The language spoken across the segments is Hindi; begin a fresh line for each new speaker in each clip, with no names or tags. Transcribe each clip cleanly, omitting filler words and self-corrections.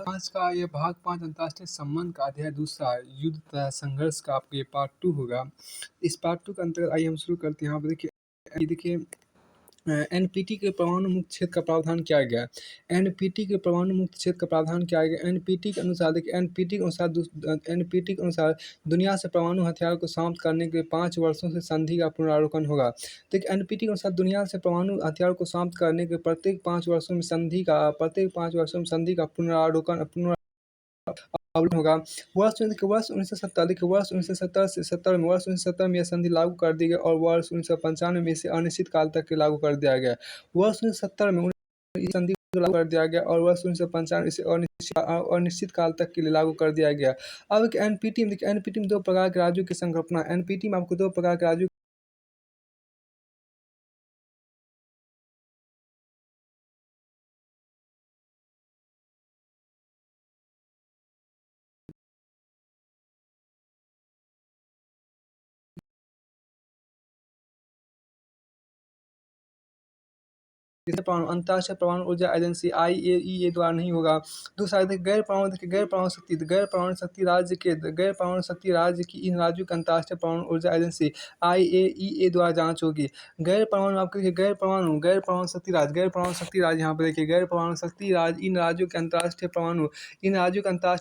आज का ये भाग 5 अंतर्राष्ट्रीय संबंध का अध्याय दूसरा युद्ध तथा संघर्ष का आपके ये पार्ट 2 होगा। इस पार्ट 2 के अंतर्गत आइए हम शुरू करते हैं। यहाँ पे देखिए एनपीटी के परमाणु मुक्त क्षेत्र का प्रावधान क्या गया है। एनपीटी के परमाणु मुक्त क्षेत्र का प्रावधान क्या गया। एनपीटी के अनुसार देखिए एनपीटी के अनुसार दुनिया से परमाणु हथियार को समाप्त करने के 5 वर्षों से संधि का पुनरावलोकन होगा। देखिए एनपीटी के अनुसार दुनिया से परमाणु हथियार को समाप्त करने के प्रत्येक 5 वर्षों में संधि का पुनरावलोकन होगा। वर्ष 1970 देखिए वर्ष 1970 में यह संधि लागू कर दी गई और वर्ष 1995 में इसे अनिश्चित काल तक के लागू कर दिया गया। वर्ष 1970 में इस संधि को लागू कर दिया गया और वर्ष 1995 इसे अनिश्चित काल तक के लिए लागू कर दिया गया। अब एनपीटी में 2 प्रकार के राज्यों की संकल्पना। एनपीटी में आपको 2 प्रकार के राज्यों अंतर्राष्ट्रीय परमाणु ऊर्जा एजेंसी IAEA द्वारा नहीं होगा। दूसरा गैर परमाणु शक्ति राज्य की इन राज्यों की अंतर्राष्ट्रीय परमाणु ऊर्जा एजेंसी IAEA द्वारा जांच होगी। गैर परमाणु शक्ति राज्य यहाँ पे देखिए गैर परमाणु शक्ति राज्य इन राज्यों के अंतर्राष्ट्रीय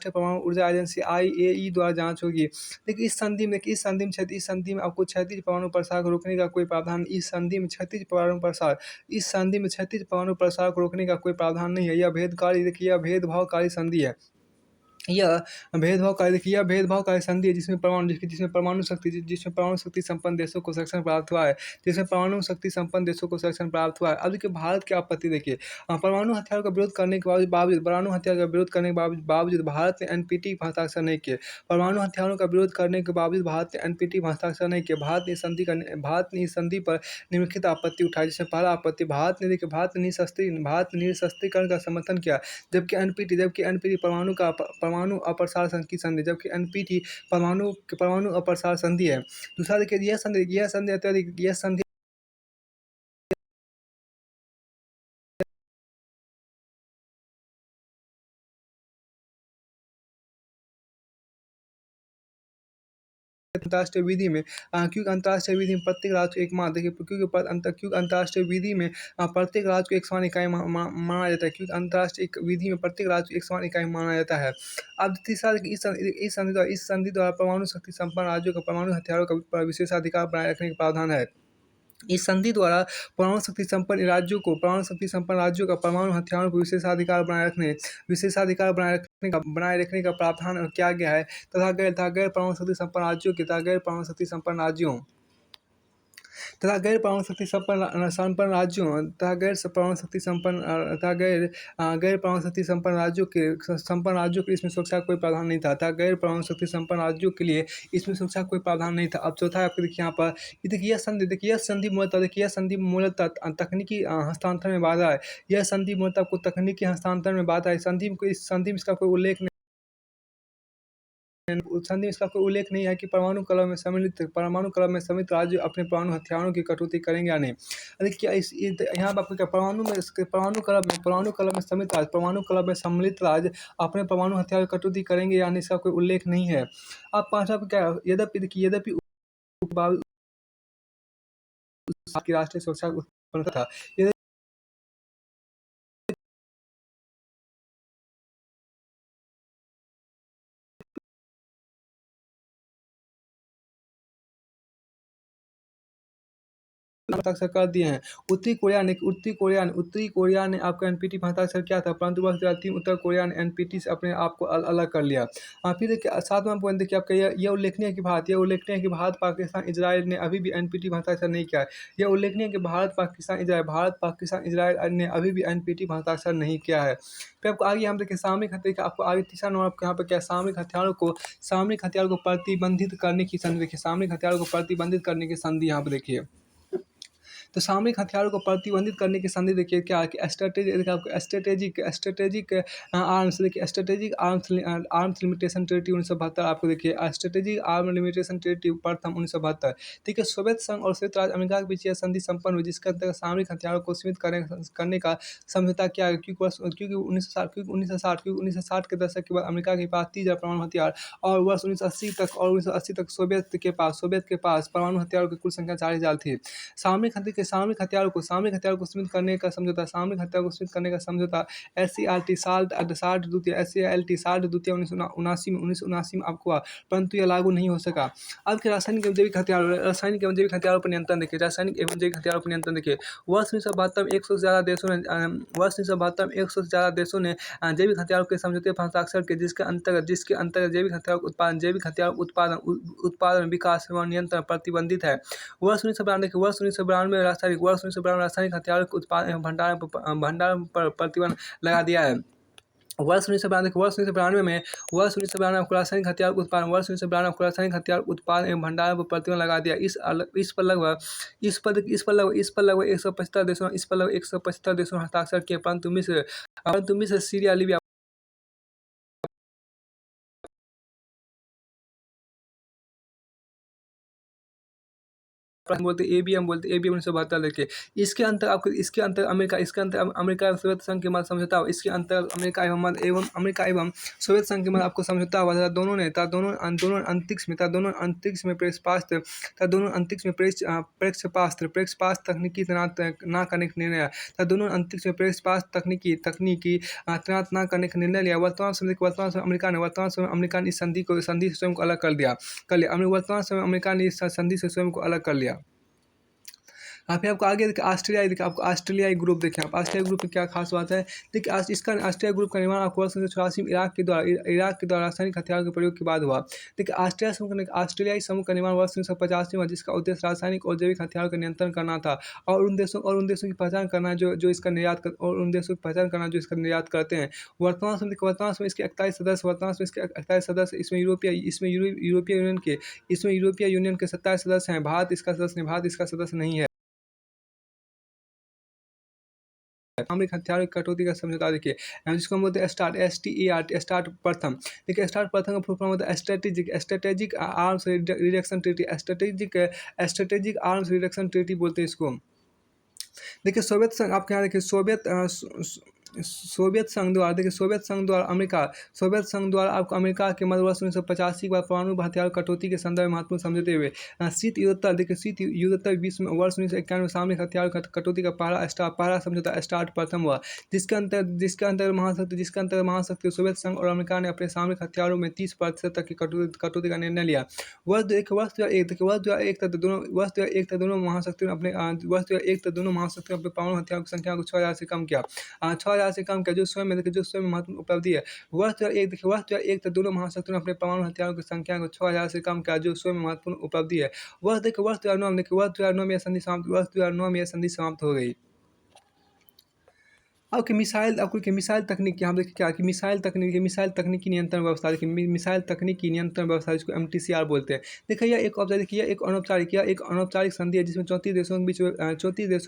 परमाणु ऊर्जा एजेंसी IAEA द्वारा जांच होगी। देखिए इस संधि में आपको क्षैतिज परमाणु प्रसार को रोकने का कोई प्रावधान क्षैतिज परमाणु प्रसार को रोकने का कोई प्रावधान नहीं है। यह भेदभावकारी संधि है। यह भेदभावकारी संधि है जिसमें परमाणु शक्ति संपन्न देशों को संरक्षण प्राप्त हुआ है। अब देखिए भारत की आपत्ति देखिए। परमाणु हथियार का विरोध करने के बावजूद भारत ने एनपीटी पर हस्ताक्षर नहीं किए। परमाणु हथियारों का विरोध करने के बावजूद भारत ने एनपीटी पर हस्ताक्षर नहीं किए। भारत ने इस संधि पर निम्नलिखित आपत्ति उठाई। जिसमें पहला आपत्ति भारत ने निरस्त्रीकरण का समर्थन किया, जबकि एनपीटी परमाणु अप्रसार की संधि परमाणु अप्रसार संधि है। दूसरा देखिए यह संधि अंतर्राष्ट्रीय विधि में क्योंकि अंतर्राष्ट्रीय विधि में प्रत्येक राज्य को एक मान देखिए क्योंकि अंतर्राष्ट्रीय विधि में प्रत्येक राज्य को एक समान इकाई माना जाता है। क्योंकि अंतर्राष्ट्रीय विधि में प्रत्येक राज्य को एक समान इकाई माना जाता है। अब तीसरा इस संधि द्वारा परमाणु शक्ति संपन्न राज्यों का परमाणु हथियारों का विशेषाधिकार बनाए रखने का प्रावधान है। इस संधि द्वारा परमाणु शक्ति संपन्न राज्यों का परमाणु हथियारों पर बनाए रखने का प्रावधान किया गया है तथा गैर परमाणु शक्ति संपन्न राज्यों तथा गैर परमाणु शक्ति संपन्न राज्यों तथा गैर परमाणु शक्ति संपन्न राज्यों के इसमें सुरक्षा का कोई प्रावधान नहीं था गैर परमाणु शक्ति संपन्न राज्यों के लिए इसमें सुरक्षा का कोई प्रावधान नहीं था। अब चौथा है आपको देखिए यहाँ पर यह संधि मूलतः तकनीकी हस्तांतरण में बाधा है। यह संधि मूलतः आपको तकनीकी हस्तांतरण में बाधा है। इस संधि में इसका कोई उल्लेख नहीं है कि परमाणु क्लब में सम्मिलित राज्य अपने परमाणु हथियारों की कटौती करेंगे या नहीं। देखिए यहाँ पर आपको क्या परमाणु क्लब में सम्मिलित राज्य अपने परमाणु हथियार की कटौती करेंगे या नहीं, इसका कोई उल्लेख नहीं है। अब पांचवा क्या यद्यपि की राष्ट्रीय सुरक्षा उत्पन्न था। हस्ताक्षर कर दिए हैं। उत्तरी कोरिया ने आपका एनपीटी पर हस्ताक्षर किया था, परंतु वह टीम उत्तर कोरिया ने एनपीटी से अपने आप को अलग कर लिया। फिर देखिए सातवां पॉइंट देखिए आपका यह उल्लेखनीय है कि भारत पाकिस्तान इजराइल ने अभी भी एनपीटी पर हस्ताक्षर नहीं किया है। यह उल्लेखनीय है कि भारत पाकिस्तान इजराइल ने अभी भी एनपीटी पर हस्ताक्षर नहीं किया है। फिर आपको आगे हम देखिए सामरिक हथियार आपको आगे तीसरा नंबर आपको यहाँ पर क्या सामरिक हथियारों को प्रतिबंधित करने की संधि देखिए। सामरिक हथियारों को प्रतिबंधित करने की संधि यहाँ पर देखिए। तो सामरिक हथियारों को प्रतिबंधित करने की संधि देखिए क्या कि स्ट्रेटेजी देखिए आपको स्ट्रेटेजिक स्ट्रेटेजिक आर्म्स देखिए स्ट्रेटेजिक आर्म्स लिमिटेशन ट्रीटी 1972 आपको देखिए स्ट्रेटेजिक आर्म लिमिटेशन ट्रीटी प्रथम 1972। ठीक है, सोवियत संघ और संयुक्त राज्य अमेरिका के बीच यह संधि संपन्न हुई जिसके अंतर्गत सामरिक हथियारों को सीमित करने का समझौता किया गया क्योंकि 1960 के दशक के बाद अमेरिका के पास 30,000 परमाणु हथियार और वर्ष 1980 तक सोवियत के पास परमाणु हथियारों की कुल संख्या 40,000 थी। सामरिक हथियारों को सीमित करने का समझौता SCLT साल्ट द्वितीय 1979 में आपको हुआ, परंतु यह लागू नहीं हो सका। अब के रासायनिक एवं जैविक हथियारों पर नियंत्रण देखिए। वर्ष 1972 में 100 से ज़्यादा देशों ने जैविक हथियारों के समझौते पर हस्ताक्षर किए जिसके अंतर्गत जैविक हथियारों उत्पादन विकास एवं नियंत्रण प्रतिबंधित है। वर्ष 1992 में रासायनिक हथियारों के उत्पादन एवं भंडारण पर प्रतिबंध लगा दिया है। वर्ष 1992 में आपको रासायनिक हथियार उत्पादन एवं भंडारण पर प्रतिबंध लगा दिया। इस पर लगभग 175 देशों ने हस्ताक्षर किए, परंतु मिस्र, सीरिया, लीबिया बोलते ABM 1972 देखिए। इसके अंतर अमेरिका एवं सोवियत संघ के मध्य समझौता हुआ। इसके अंतर अमेरिका एवं सोवियत संघ के मध्य आपको समझौता हुआ था। दोनों अंतरिक्ष में प्रक्षेपास्त्र तकनीकी तैनात न करने का निर्णय था। दोनों अंतरिक्ष में प्रक्षेपास्त्र तकनीकी तैनात न करने का निर्णय लिया। वर्तमान समय अमेरिका ने इस संधि से स्वयं को अलग कर लिया। वर्तमान समय अमेरिका ने इस संधि से स्वयं को अलग कर लिया। फिर आपको आगे देखिए ऑस्ट्रेलियाई ग्रुप देखिए। आप ऑस्ट्रेलिया ग्रुप में क्या खास बात है देखिए। ऑस्ट्रेलिया ग्रुप का निर्माण आपको वर्ष 1984 में इराक के द्वारा रासायनिक हथियारों के प्रयोग के बाद हुआ। देखिए ऑस्ट्रेलियाई समूह का निर्माण वर्ष 1985 में जिसका उद्देश्य रासायनिक और जैविक हथियारों का नियंत्रण करना था और उन देशों की पहचान करना जो इसका निर्यात करते हैं। वर्तमान में इसके 41 सदस्य इसमें यूरोपीय यूनियन के 27 सदस्य हैं। भारत इसका सदस्य नहीं है। सामरिक हथियारों की कटौती का समझौता देखिए, जिसको हम बोलते हैं स्टार्ट प्रथम। देखिए स्टार्ट प्रथम का फुल फॉर्म होता है strategic arms reduction treaty. Strategic arms reduction treaty बोलते हैं इसको। देखिए सोवियत संघ आपके यहाँ देखिए सोवियत संघ द्वारा आपको अमेरिका के मध्य वर्ष 1985 के बाद परमाणु हथियार कटौती के संदर्भ में महत्वपूर्ण समझौते हुए। शीत युद्धोत्तर विश्व में वर्ष 1991 में सामरिक हथियार कटौती का पहला समझौता स्टार्ट प्रथम हुआ, जिसके अंतर्गत महाशक्ति सोवियत संघ और अमेरिका ने अपने सामरिक हथियारों में 30% तक की कटौती का निर्णय लिया। वर्ष 2001 तक दोनों महाशक्तियों ने अपने परमाणु हथियारों की संख्या को 6,000 से कम किया। 6,000 से कम किया, जो स्वयं महत्वपूर्ण उपलब्धि है। वर्ष 2001 तक दोनों महाशक्तियों ने अपने परमाणु हथियारों की संख्या को 6,000 से कम किया, जो स्वयं महत्वपूर्ण उपलब्धि है। वर्ष 2009 में यह संधि समाप्त हो गई। आपकी मिसाइल तकनीक यहाँ देखिए क्या कि मिसाइल तकनीकी नियंत्रण व्यवस्था देखिए। मिसाइल तकनीकी नियंत्रण व्यवस्था जिसको MTCR बोलते हैं। देखिए यह एक अनौपचारिक संधि है जिसमें 34 देशों के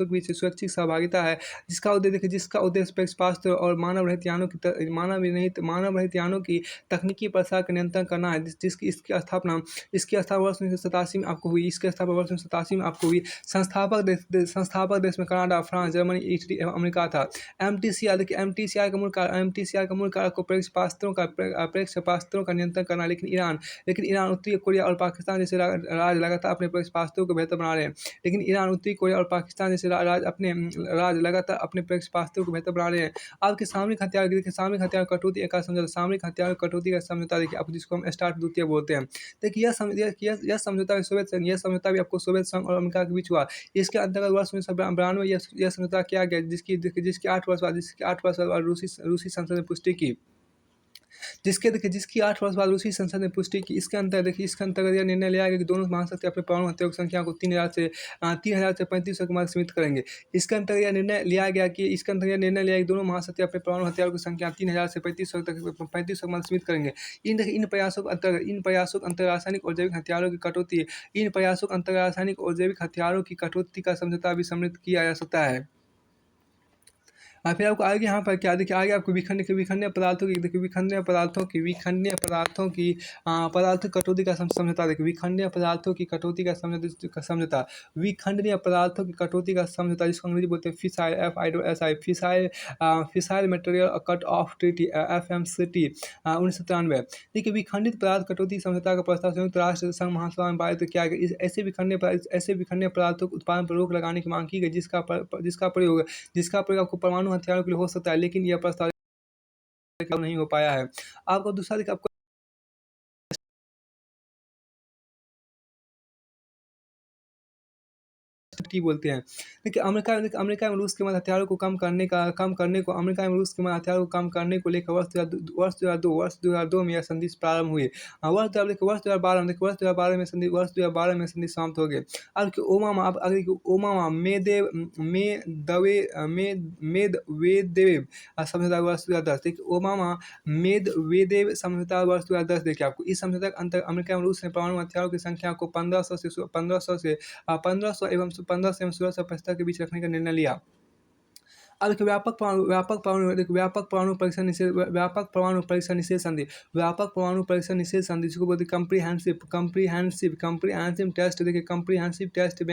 बीच स्वैच्छिक सहभागिता है, जिसका उद्देश्य प्रक्षेपास्त्र और मानव रहित यानों की तकनीकी प्रसार का नियंत्रण करना है। इसकी स्थापना वर्ष 1987 में आपको हुई। संस्थापक देश में कनाडा, फ्रांस, जर्मनी, इटली एवं अमेरिका था। MTCR देखिए MTCR का मूल कार्य को प्रक्षेपास्त्रों का नियंत्रण करना। लेकिन ईरान, उत्तरी कोरिया और पाकिस्तान जैसे राज्य लगातार अपने प्रक्षेपास्त्रों को बेहतर बना रहे हैं। आपके सामरिक हथियार कटौती का समझौता देखिए आप जिसको हम स्टार्ट द्वितीय बोलते हैं। देखिए यह समझौता भी आपको सोवियत संघ और अमेरिका के बीच हुआ। इसके अंतर्गत वर्ष 1992 में यह समझौता किया गया जिसकी 8 वर्ष बाद रूसी संसद ने पुष्टि की। जिसके देखिए जिसकी 8 वर्ष बाद रूसी संसद ने पुष्टि की। इसके अंतर्गत यह निर्णय लिया गया कि दोनों महाशक्ति अपने परमाणु हथियारों की संख्या को 3000 से 3500 के मध्य सीमित करेंगे। इसके अंतर्गत यह निर्णय लिया कि दोनों महाशक्ति अपने परमाणु हथियारों की संख्या 3000 से 3500 के मध्य सीमित करेंगे। इन प्रयासों को अंतर्रासायनिक और जैविक हथियारों की कटौती इन प्रयासों को अंतर्रासायनिक और जैविक हथियारों की कटौती का समझौता भी सम्मिलित किया जा सकता है। फिर आपको आगे यहाँ पर क्या देखिए, आगे आपको विखंडनीय पदार्थों की कटौती का समझौता देखिए। विखंडनीय पदार्थों की कटौती का समझौता विखंडनीय पदार्थों की कटौती का समझौता, जिसको अंग्रेजी बोलते हैं fissile, FISI, fissile material cut off treaty, FMCT, 1993। देखिए, विखंडित पदार्थ कटौती समझौता का प्रस्ताव संयुक्त राष्ट्र संघ महासभा में पारित किया गया। ऐसे विखंडनीय पदार्थों के उत्पादन पर रोक लगाने की मांग की गई, जिसका प्रयोग आपको परमाणु हथियारों के लिए हो सकता है, लेकिन यह प्रस्ताव नहीं हो पाया है। आपको दूसरा देखिए, आपको बोलते हैं। देखिए, अमेरिका में रूस के मध्य हथियारों को कम करने को लेकर वर्ष 2002 में यह संधि प्रारंभ हुई। वर्ष 2012 में संधि समाप्त हो गई। अब देखिए, ओबामा मेदवेदेव समझौता वर्ष 2010। देखिए, ओबामा मेदवेदेव समझौता वर्ष 2010। देखिए, आपको इस समझौता के अंतर्गत अमेरिका और रूस ने परमाणु हथियारों की संख्या को 1500 एवं 1675 के बीच रखने का निर्णय लिया। अब देखिए, व्यापक परमाणु परीक्षण निषेध संधि, जिसको बोलते हैं कम्प्रीहेंसिव टेस्ट। देखिए, कम्प्रीहेंसिव टेस्ट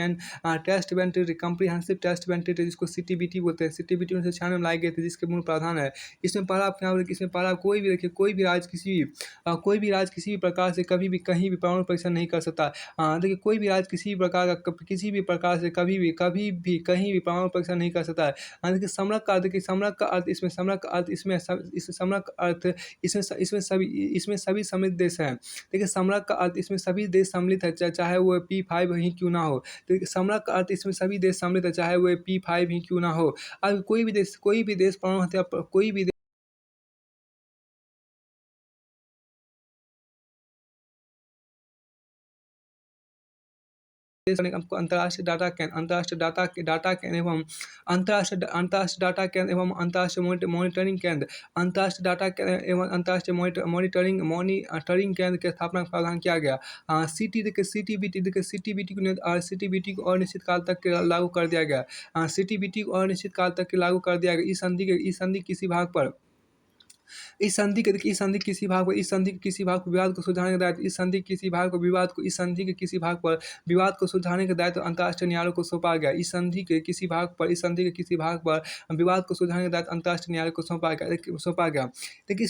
बैन ट्रीटी, जिसको CTBT बोलते हैं। CTBT 1996 में लाई गई थी, जिसके मूल प्रावधान है। इसमें पहला आप क्या बोले, इसमें पहला कोई भी राज किसी भी प्रकार से कभी भी कहीं भी परमाणु परीक्षण नहीं कर सकता। देखिए, कोई भी राज किसी भी प्रकार से कभी भी कहीं भी परमाणु परीक्षण नहीं कर सकता है। देखिए, समरक का अर्थ, देखिए, इसमें सभी सम्मिलित देश हैं। देखिए, समरक का अर्थ, इसमें सभी देश सम्मिलित है, चाहे वो P5 ही क्यों ना हो। देखिए, समरक का अर्थ, इसमें सभी देश सम्मिलित है, चाहे वो P5 ही क्यों ना हो। अब कोई भी देश परमाणु हथियार कोई भी हमको अंतर्राष्ट्रीय डाटा केंद्र एवं अंतर्राष्ट्रीय मॉनिटरिंग केंद्र मॉनिटरिंग केंद्र की स्थापना का प्रावधान किया गया। CTBT को अनिश्चित काल तक के लागू कर दिया गया। इस संधि किसी भाग पर इस संधि के किसी भाग पर विवाद को सुलझाने का दायित्व इस संधि के विवाद को सुलझाने का दायित्व अंतर्राष्ट्रीय न्यायालय को सौंपा गया। इस संधि के किसी भाग पर विवाद को सुलझाने का दायित्व अंतर्राष्ट्रीय न्यायालय को सौंपा गया। देखिए,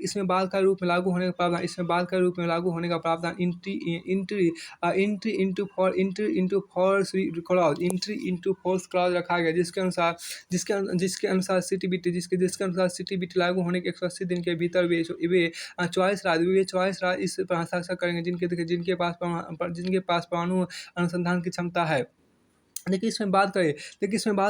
इसमें बाल का रूप में लागू होने का प्रावधान एंट्री इंटू फोर्स क्लॉज रखा गया, जिसके अनुसार CTBT लागू होने के 180 दिन के भीतर वे 44 राज्य इस पर हस्ताक्षर करेंगे, जिनके पास परमाणु अनुसंधान की क्षमता है। देखिए, इसमें बात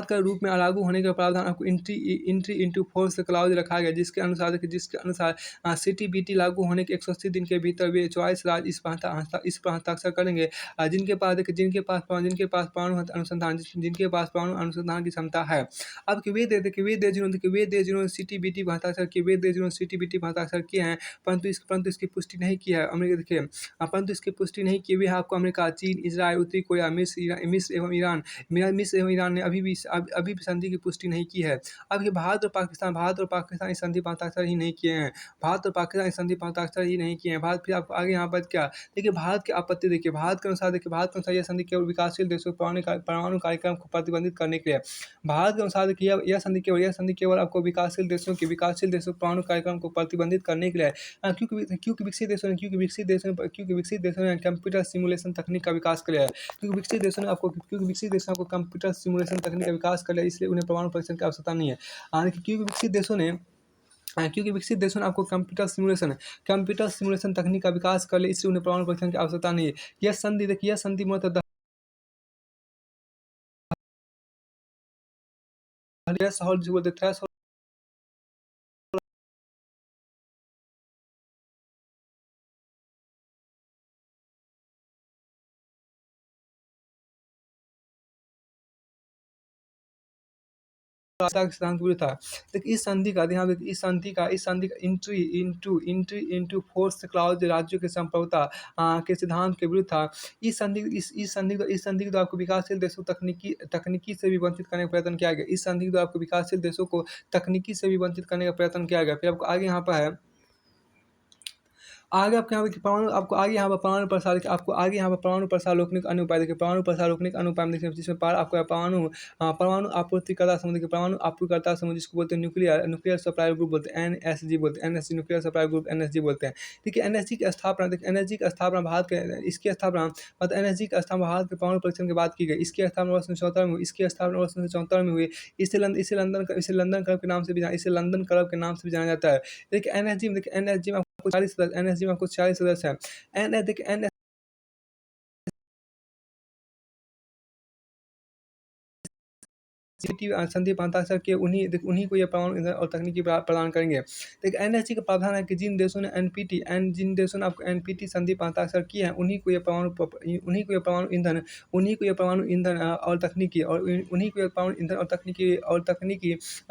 करें रूप में लागू होने का प्रावधान, आपको एंट्री इंटू फोर्स क्लॉज रखा गया, जिसके अनुसार CTBT लागू होने के 180 दिन के भीतर वे 44 राज्य इस पर हस्ताक्षर करेंगे, जिनके पास परमाणु अनुसंधान की क्षमता है। अब वे देश जिन्होंने CTBT पर हस्ताक्षर किए हैं, परंतु इसकी पुष्टि नहीं की है अमेरिका। देखिए, परंतु इसकी पुष्टि नहीं की हुई है आपको अमेरिका, चीन, इजराइल, उत्तरी कोरिया, मिस्र एवं ईरान ने अभी भी संधि की पुष्टि नहीं की है। अब ये भारत और पाकिस्तान इस संधि पर हस्ताक्षर ही नहीं किए हैं। फिर आपको आगे यहाँ पर क्या, देखिए, भारत की आपत्ति, भारत के अनुसार यह संधि केवल विकासशील देशों के परमाणु कार्यक्रम को प्रतिबंधित करने के लिए। भारत के अनुसार देखिए, यह संधि केवल आपको विकासशील देशों के परमाणु कार्यक्रम को प्रतिबंधित करने के लिए है। क्योंकि विकसित देशों ने कंप्यूटर सिमुलेशन तकनीक का विकास किया है। क्योंकि विकसित देशों ने आपको कंप्यूटर सिमुलेशन तकनीक का विकास कर लिया, इसलिए उन्हें परमाणु परीक्षण की आवश्यकता नहीं है। क्योंकि विकसित देशों ने आपको कंप्यूटर सिमुलेशन तकनीक का विकास कर लिया, इसलिए उन्हें परमाणु परीक्षण की आवश्यकता नहीं है। यह संधि मूलतः के सिद्धांत के विरुद्ध था। देखिए इस संधि का ध्यान देखिए, इस संधि का एंट्री इनटू फोर्स क्लॉज राज्यों के संप्रभुता के सिद्धांत के विरुद्ध था। इस संधि के द्वारा आपको विकासशील देशों को तकनीकी से भी वंचित करने का प्रयत्न किया गया। इस संधि के द्वारा आपको विकासशील देशों को तकनीकी से भी वंचित करने का प्रयत्न किया गया। फिर आपको आगे यहाँ पर है, आगे आपके यहाँ पे परमाणु आपको आगे यहाँ पर परमाणु प्रसार आपको आगे यहाँ पर परमाणु प्रसार रोकने का अनुपाय देखिए, परमाणु प्रसार रोकने का अनुपाय देखिए, जिसमें आपको परमाणु आपूर्तिकर्ता समूह देखिए, परमाणु आपूर्तिकर्ता समूह जिसको बोलते हैं न्यूक्लियर सप्लाई ग्रुप बोलते हैं, एनएसजी बोलते हैं, NSG nuclear supply group NSG बोलते हैं। देखिए एनएसजी की स्थापना देखिए, एनएसजी की स्थापना भारत के इसकी स्थापना मतलब एनएसजी की स्थापना भारत के परमाणु परीक्षण के बाद की गई। इसकी स्थापना वर्ष 1974 में हुई। इसकी स्थापना वर्ष 1974 में हुई। इसे लंदन क्लब के नाम से भी जाना जाता है। देखिए एनएसजी में आपको 40 सदस्य हैं। देखिए एन संधि पर हस्ताक्षर किए उन्हीं को ये परमाणु ईंधन और तकनीकी प्रदान करेंगे। देखिए एनएसजी का प्रावधान है कि जिन देशों ने आपको एनपीटी संधि पर हस्ताक्षर किए हैं उन्हीं को ये परमाणु ईंधन और तकनीकी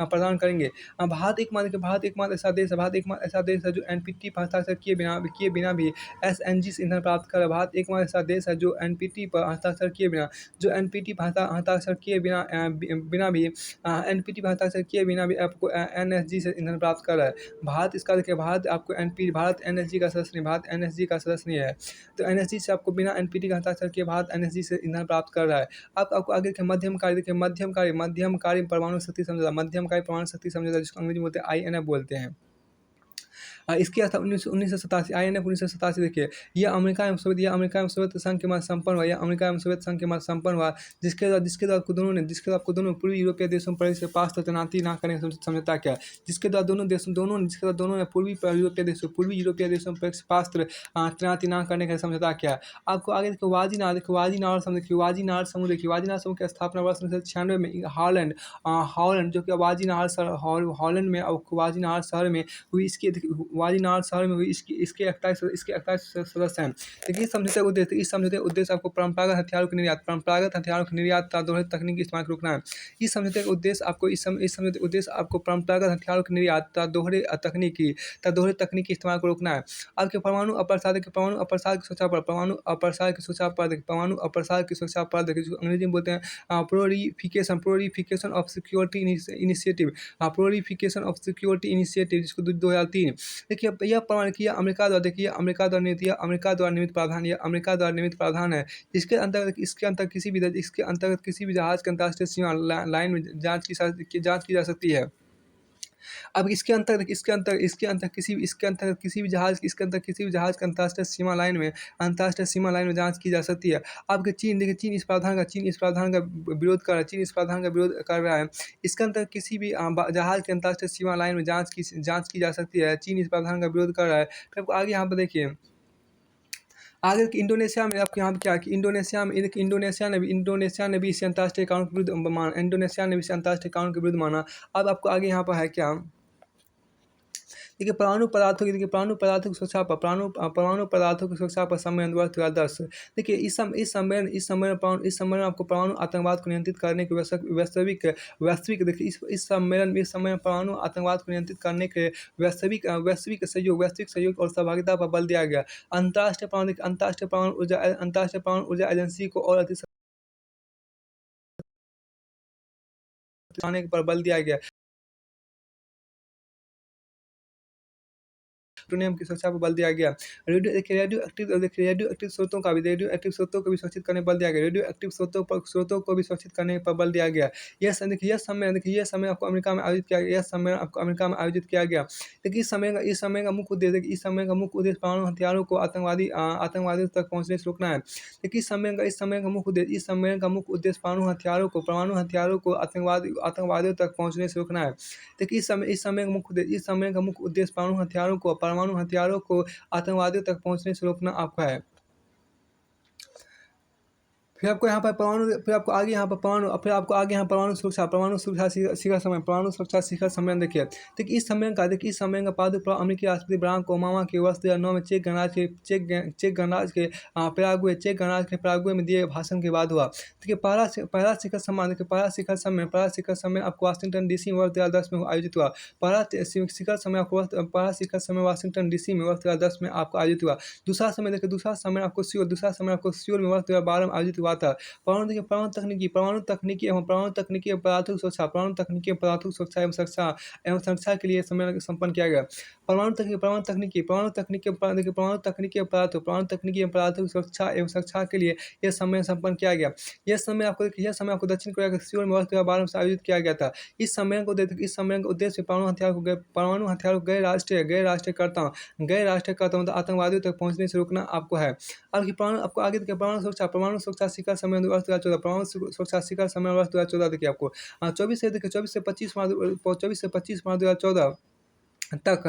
प्रदान करेंगे। भारत एकमात्र ऐसा देश है जो एनपीटी पर हस्ताक्षर किए बिना भी एसएनजी से ईंधन प्राप्त कर रहा है। भारत एकमात्र ऐसा देश है जो एनपीटी पर हस्ताक्षर किए बिना भी आपको एनएसजी से ईंधन प्राप्त कर रहा है। भारत एनएसजी का सदस्य नहीं है। तो एनएसजी से आपको बिना एनपीटी का हस्ताक्षर किए भारत एनएसजी से ईंधन प्राप्त कर रहा है। अब आपको आगे के मध्यमकारी परमाणु शक्ति समझौता जिसको अंग्रेजी में बोलते हैं आईएनएफ बोलते हैं। इसकी स्थापना 1987 आईएनएफ 1987 देखिए, यह अमेरिका एवं सोवियत संघ के मध्य संपन्न हुआ। जिसके द्वारा आपको दोनों पूर्वी यूरोपीय देशों पर से पास तैनाती न करने का समझौता किया। जिसके द्वारा दोनों ने पूर्वी यूरोपीय देशों पर पास तैनाती न करने का समझौता किया। आपको आगे देखिए वाजीनार समूह की स्थापना वर्ष 1996 में हॉलैंड जो कि हॉलैंड में वाजीनार शहर में हुई। इसके 28 सदस्य हैं। देखिए इस समझौते का उद्देश्य आपको परंपरागत हथियारों के निर्यात का दोहरे तकनीकी इस्तेमाल को रोकना है। इस समझौते का उद्देश्य आपको परंपरागत हथियारों के निर्यात का दोहरे तकनीकी इस्तेमाल को रोकना है। आपके परमाणु अप्रसार की सुरक्षा पर देखिए, जिसको अंग्रेजी में बोलते हैं प्रोलिफिकेशन ऑफ सिक्योरिटी इनिशिएटिव जिसको 2003। देखिए यह प्रमाण किया अमेरिका द्वारा निर्मित प्रावधान है। इसके अंतर्गत किसी भी जहाज के अंतर्राष्ट्रीय सीमा लाइन में जांच की जा सकती है। अब इसके अंतर्गत किसी भी जहाज के अंतर्राष्ट्रीय सीमा लाइन में जांच की जा सकती है। अब चीन इस प्रावधान का विरोध कर रहा है। इसके अंतर्गत किसी भी जहाज के अंतर्राष्ट्रीय सीमा लाइन में जांच की जा सकती है। चीन इस प्रावधान का विरोध कर रहा है। फिर आपको आगे यहाँ पर देखिए, आगे इंडोनेशिया में आपको यहाँ पे क्या है कि इंडोनेशिया ने भी इसे अंतर्राष्ट्रीय कानून के विरुद्ध माना। अब आपको आगे यहाँ पर है क्या, देखिए परमाणु पदार्थों की सुरक्षा पर सम्मेलन वर्ष 2010। देखिए इस सम्मेलन में आपको परमाणु आतंकवाद को नियंत्रित करने के इस सम्मेलन परमाणु आतंकवाद को नियंत्रित करने के वैश्विक सहयोग और सहभागिता पर बल दिया गया। अंतर्राष्ट्रीय परमाणु ऊर्जा एजेंसी को और अधिक पर बल दिया गया। प्लूटोनियम की सुरक्षा पर बल दिया गया। रेडियो एक्टिव स्रोतों को भी सुरक्षित करने पर बल दिया गया। रेडियो एक्टिव स्रोतों को भी सुरक्षित करने पर बल दिया गया। यह सम्मेलन आपको अमेरिका में आयोजित किया गया। देखिए इस समय का मुख्य उद्देश्य परमाणु हथियारों को आतंकवादियों तक पहुंचने से रोकना है। देखिए इस सम्मेलन का मुख्य उद्देश्य परमाणु हथियारों को आतंकवादियों तक पहुंचने से रोकना है। देखिए इस समय का मुख्य उद्देश्य परमाणु हथियारों को आतंकवादियों तक पहुंचने से रोकना आपका है। फिर आपको आगे यहाँ पर परमाणु सुरक्षा शिखर सम्मेलन, परमाणु सुरक्षा शिखर सम्मेलन देखिए। देखिए इस सम्मेलन का पादुप्रभाव अमेरिकी राष्ट्रपति बराक ओबामा के वर्ष 2009 में चेक गणराज्य के पैराग्वे में दिए भाषण के बाद हुआ। देखिए पहला शिखर सम्मेलन आपको वाशिंगटन डीसी में वर्ष 2010 में आयोजित हुआ। पहला शिखर सम्मेलन वाशिंगटन डीसी में वर्ष 2010 में आपको आयोजित हुआ। दूसरा सम्मेलन आपको सियोल में वर्ष 2012 में आयोजित हुआ था। परमाणु तकनीकी एवं पदार्थों की सुरक्षा एवं संरक्षा के लिए सम्मेलन संपन्न किया गया। परमाणु तकनीकी एवं पदार्थों की सुरक्षा एवं संरक्षा के लिए यह सम्मेलन संपन्न किया गया। यह सम्मेलन आपको दक्षिण कोरिया के सियोल में वर्ष 2012 में आयोजित किया गया था। इस सम्मेलन का उद्देश्य परमाणु हथियार को गैर राष्ट्रीयकर्ताओं मतलब आतंकवादियों तक पहुंचने से रोकना आपको है। परमाणु सुरक्षा शिखर सम्मेलन वर्ष 2014, परमाणु सुरक्षा शिखर सम्मेलन वर्ष 2014 देखिए आपको 24 से 25 मार्च 2014 तक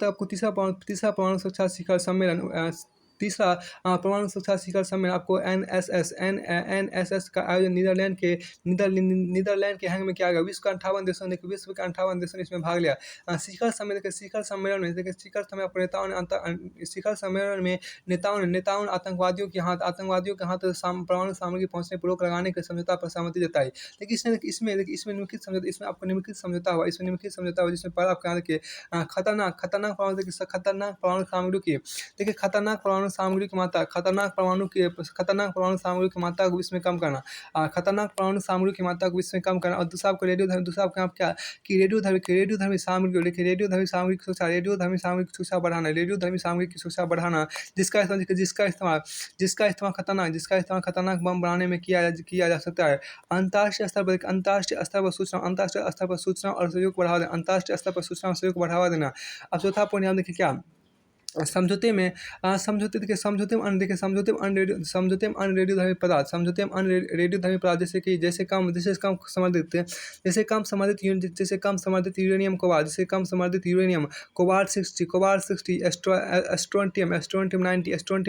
आपको तीसरा परमाणु सुरक्षा शिखर सम्मेलन आपको एनएसएस का आयोजन नीदरलैंड के हैंग में किया गया। विश्व के 58 देशों ने इसमें भाग लिया। शिखर सम्मेलन में नेताओं ने आतंकवादियों के हाथ परमाणु सामग्री पहुंचने पर रोक लगाने के समझौता पर सहमति जताई। लेकिन इसमें निम्नलिखित समझौता हुआ जिसमें पहला आपको याद रखिए खतरनाक परमाणु सामग्री की देखिए खतरनाक परमाणु सामग्री की मात्रा को इसमें कम करना, और दूसरा आपको रेडियोधर्मी सामग्री की सुरक्षा बढ़ाना, जिसका इस्तेमाल खतरनाक बम बनाने में किया जा सकता है। अंतर्राष्ट्रीय स्तर पर सूचना और सहयोग को बढ़ावा देना। अब चौथा पॉइंट यहाँ देखिए क्या समझौते में अनरेडियोधर्मी पदार्थ जैसे कम समर्थित यूरेनियम कोबाल्ट 60 एस्ट्रोंटियम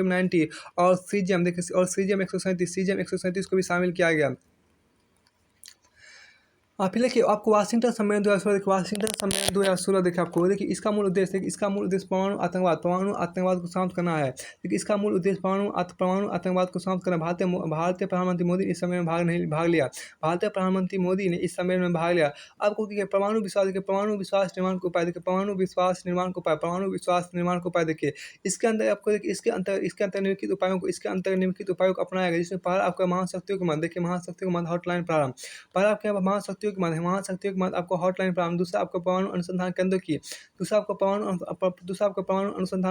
90 और सीजियम 137 को भी शामिल किया गया। फिर देखिए आपको वाशिंगटन सम्मेलन 2016 देखिए आपको देखिए इसका मूल उद्देश्य परमाणु आतंकवाद को समाप्त करना है। देखिए इसका मूल उद्देश्य परमाणु आतंकवाद को समाप्त करना। भारतीय प्रधानमंत्री मोदी इस सम्मेलन में भाग लिया। आपको परमाणु विश्वास निर्माण को उपाय देखिए इसके अंतर निम्नलिखित उपायों को अपनाया गया, जिसमें पहला आपका महाशक्तियों के मध्य हॉटलाइन प्रारंभ। पहला आपके यहाँ महाशक्तियों के मध्य आपको हॉटलाइन प्रारंभ। दूसरा आपको परमाणु अनुसंधान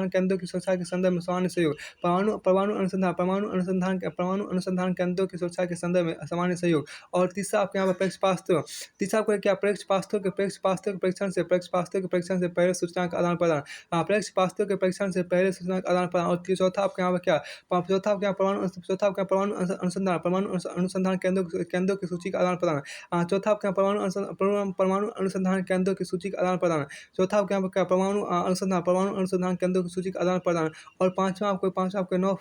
केंद्रों की सुरक्षा के संदर्भ में सामान्य सहयोग। परमाणु अनुसंधान केंद्रों की सुरक्षा के संदर्भ में सामान्य सहयोग। और तीसरा आपके यहाँ पर प्रेक्षपास्त्रों के परीक्षण से पहले सूचना का आदान प्रदान। और चौथा आपके यहाँ पर परमाणु अनुसंधान केंद्रों की सूची का आदान प्रदान। चौथा आपके यहाँ परमाणु अनुसंधान केंद्रों की सूची का आदान प्रदान। चौथा आपके यहाँ पर परमाणु अनुसंधान केंद्रों की सूची का आदान प्रदान। और पांचवा आपको नो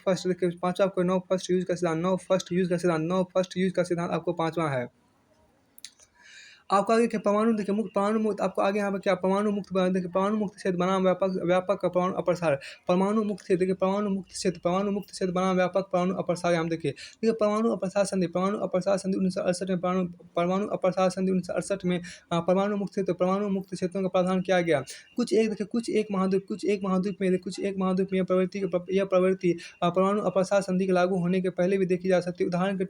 फर्स्ट यूज का सिद्धांत आपको पांचवा है। आपको आगे परमाणु मुक्त आपको आगे यहाँ पर क्या परमाणु मुक्त क्षेत्र बनाम व्यापक परमाणु अप्रसार। परमाणु मुक्त क्षेत्र बनाम व्यापक परमाणु अप्रसार। हम देखिए परमाणु अप्रसार संधि 1968 में परमाणु मुक्त क्षेत्रों का प्रावधान किया गया। कुछ एक महाद्वीप में यह प्रवृत्ति परमाणु अप्रसार संधि के लागू होने के पहले भी देखी जा सकती है। उदाहरण के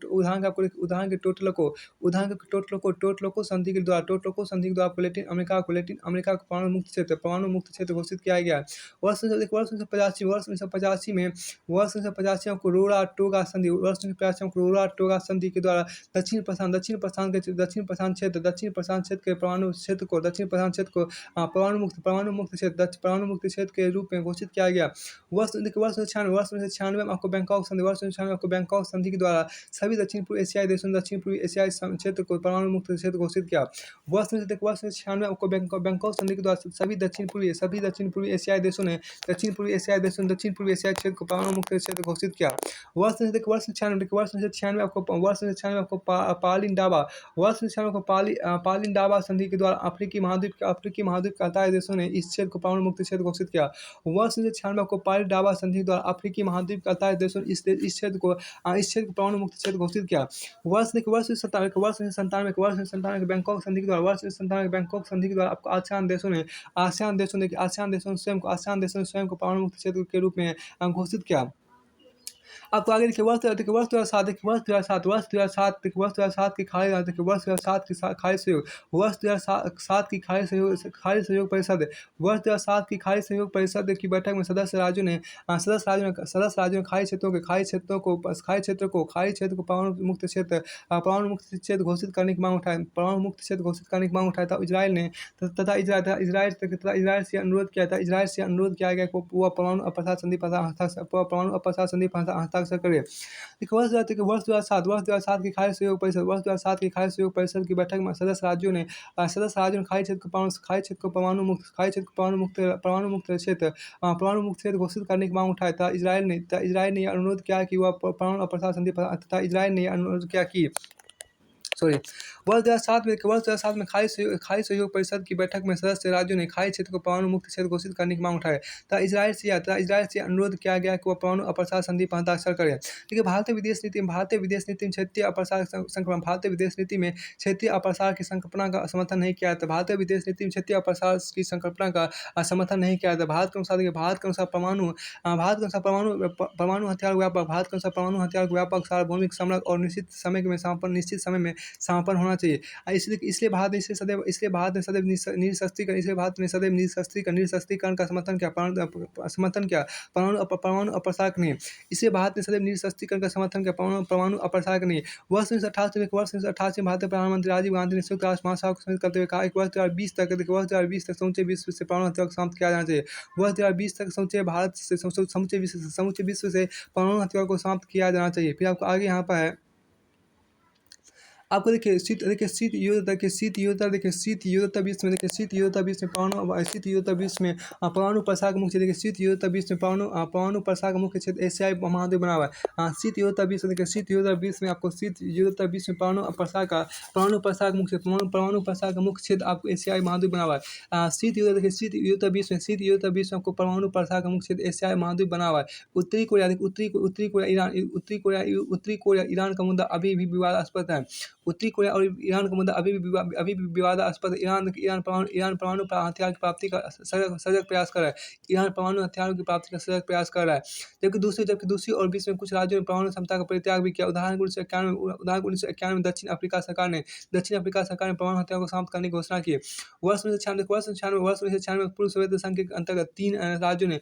टोटलोको संधि के द्वारा लैटिन अमेरिका को परमाणु मुक्त क्षेत्र घोषित किया गया। वर्ष 1985 में आपको रोरा टोगा संधि के द्वारा दक्षिण प्रशांत क्षेत्र के परमाणु क्षेत्र को परमाणु मुक्त क्षेत्र के रूप में घोषित किया गया। वर्ष 1996 में आपको बैंकॉक संधि के द्वारा सभी दक्षिण पूर्व एशियाई देशों क्षेत्र को परमाणु मुक्त क्षेत्र घोषित किया। वर्ष 1996 आपको बैंकॉक संधि के द्वारा सभी दक्षिण पूर्वी एशियाई देशों ने दक्षिण पूर्वी एशियाई क्षेत्र को परमाणु मुक्त क्षेत्र घोषित किया। वर्ष 1996 आपको पालिन डाबा संधि के द्वारा अफ्रीकी महाद्वीप के 28 देशों ने इस क्षेत्र को परमाणु मुक्त क्षेत्र घोषित किया। वर्ष 1996 आपको पालिन डाबा संधि के द्वारा अफ्रीकी महाद्वीप के 28 देशों ने इस क्षेत्र को परमाणु मुक्त क्षेत्र घोषित किया। वर्ष 1997 बैंकॉक संधि के द्वारा आपको आसियान देशों ने स्वयं को परमाणु मुक्त क्षेत्र के रूप में घोषित किया। आपको आगे देखिए वर्ष 2007 की खाड़ी सहयोग परिषद की बैठक में सदस्य राज्यों ने खाड़ी क्षेत्र को परमाणु मुक्त क्षेत्र घोषित करने की मांग उठाई था। इजराइल से अनुरोध किया गया कि वह परमाणु अप्रसार संधि पर हस्ताक्षर करे। वर्ष 2007 की खाड़ी सहयोग परिषद की बैठक में सदस्य राज्यों ने खाड़ी क्षेत्र को परमाणु मुक्त क्षेत्र घोषित करने की मांग उठाई था। इजराइल ने यह अनुरोध किया कि वह परमाणु अप्रसार संधि पर वर्ष 2007 में खाड़ी सहयोग परिषद की बैठक में सदस्य राज्यों ने खाड़ी क्षेत्र को परमाणु मुक्त क्षेत्र घोषित करने की मांग उठाई था। इजराइल से अनुरोध किया गया कि वह परमाणु अप्रसार संधि पर हस्ताक्षर करें। देखिए भारतीय विदेश नीति में क्षेत्रीय अप्रसार की संकल्पना का समर्थन नहीं किया था। भारतीय विदेश नीति में क्षेत्रीय अप्रसार की संकल्पना का समर्थन नहीं किया था। भारत के अनुसार परमाणु हथियार व्यापक सार्वभौमिक समृद्ध और निश्चित समय में समापन होना चाहिए। इसलिए भारत ने सदैव निरस्त्रीकरण का समर्थन किया, परमाणु अप्रसार का नहीं। इसलिए भारत ने सदैव निरस्त्रीकरण का समर्थन किया, परमाणु अप्रसार का नहीं। वर्ष 1988 में भारतीय प्रधानमंत्री राजीव गांधी ने संयुक्त राष्ट्र महासभा को संबोधित करते हुए कहा कि वर्ष 2020 तक समूचे विश्व से परमाणु हथियार को समाप्त किया जाना चाहिए। वर्ष 2020 तक समूचे विश्व से परमाणु हथियार को समाप्त किया जाना चाहिए। फिर आपको आगे यहाँ पर है, आपको देखिए शीत युद्धता विश्व में परमाणु प्रसार का मुख्य परमाणु प्रसार का मुख्य क्षेत्र एशियाई महाद्वीप बना हुआ है। शीत युद्धता विश्व में आपको परमाणु प्रसार का मुख्य क्षेत्र आपको एशियाई महाद्वीप बना हुआ है। शीत युद्धता विश्व में आपको परमाणु प्रसार का मुख्य क्षेत्र एशियाई महाद्वीप बना हुआ है। उत्तरी कोरिया ईरान का मुद्दा अभी भी विवादास्पद है। उत्तरी कोरिया और ईरान का मुद्दा अभी भी विवादास्पद है। ईरान परमाणु हथियार की प्राप्ति का सजग प्रयास कर रहा है। जबकि दूसरी ओर विश्व में कुछ राज्यों ने परमाणु क्षमता का परित्याग भी किया। उदाहरण 1991 में दक्षिण अफ्रीका सरकार ने परमाणु हथियार को समाप्त करने की घोषणा की। वर्ष 1996 में पूर्व सोवियत संघ के अंतर्गत 3 राज्यों ने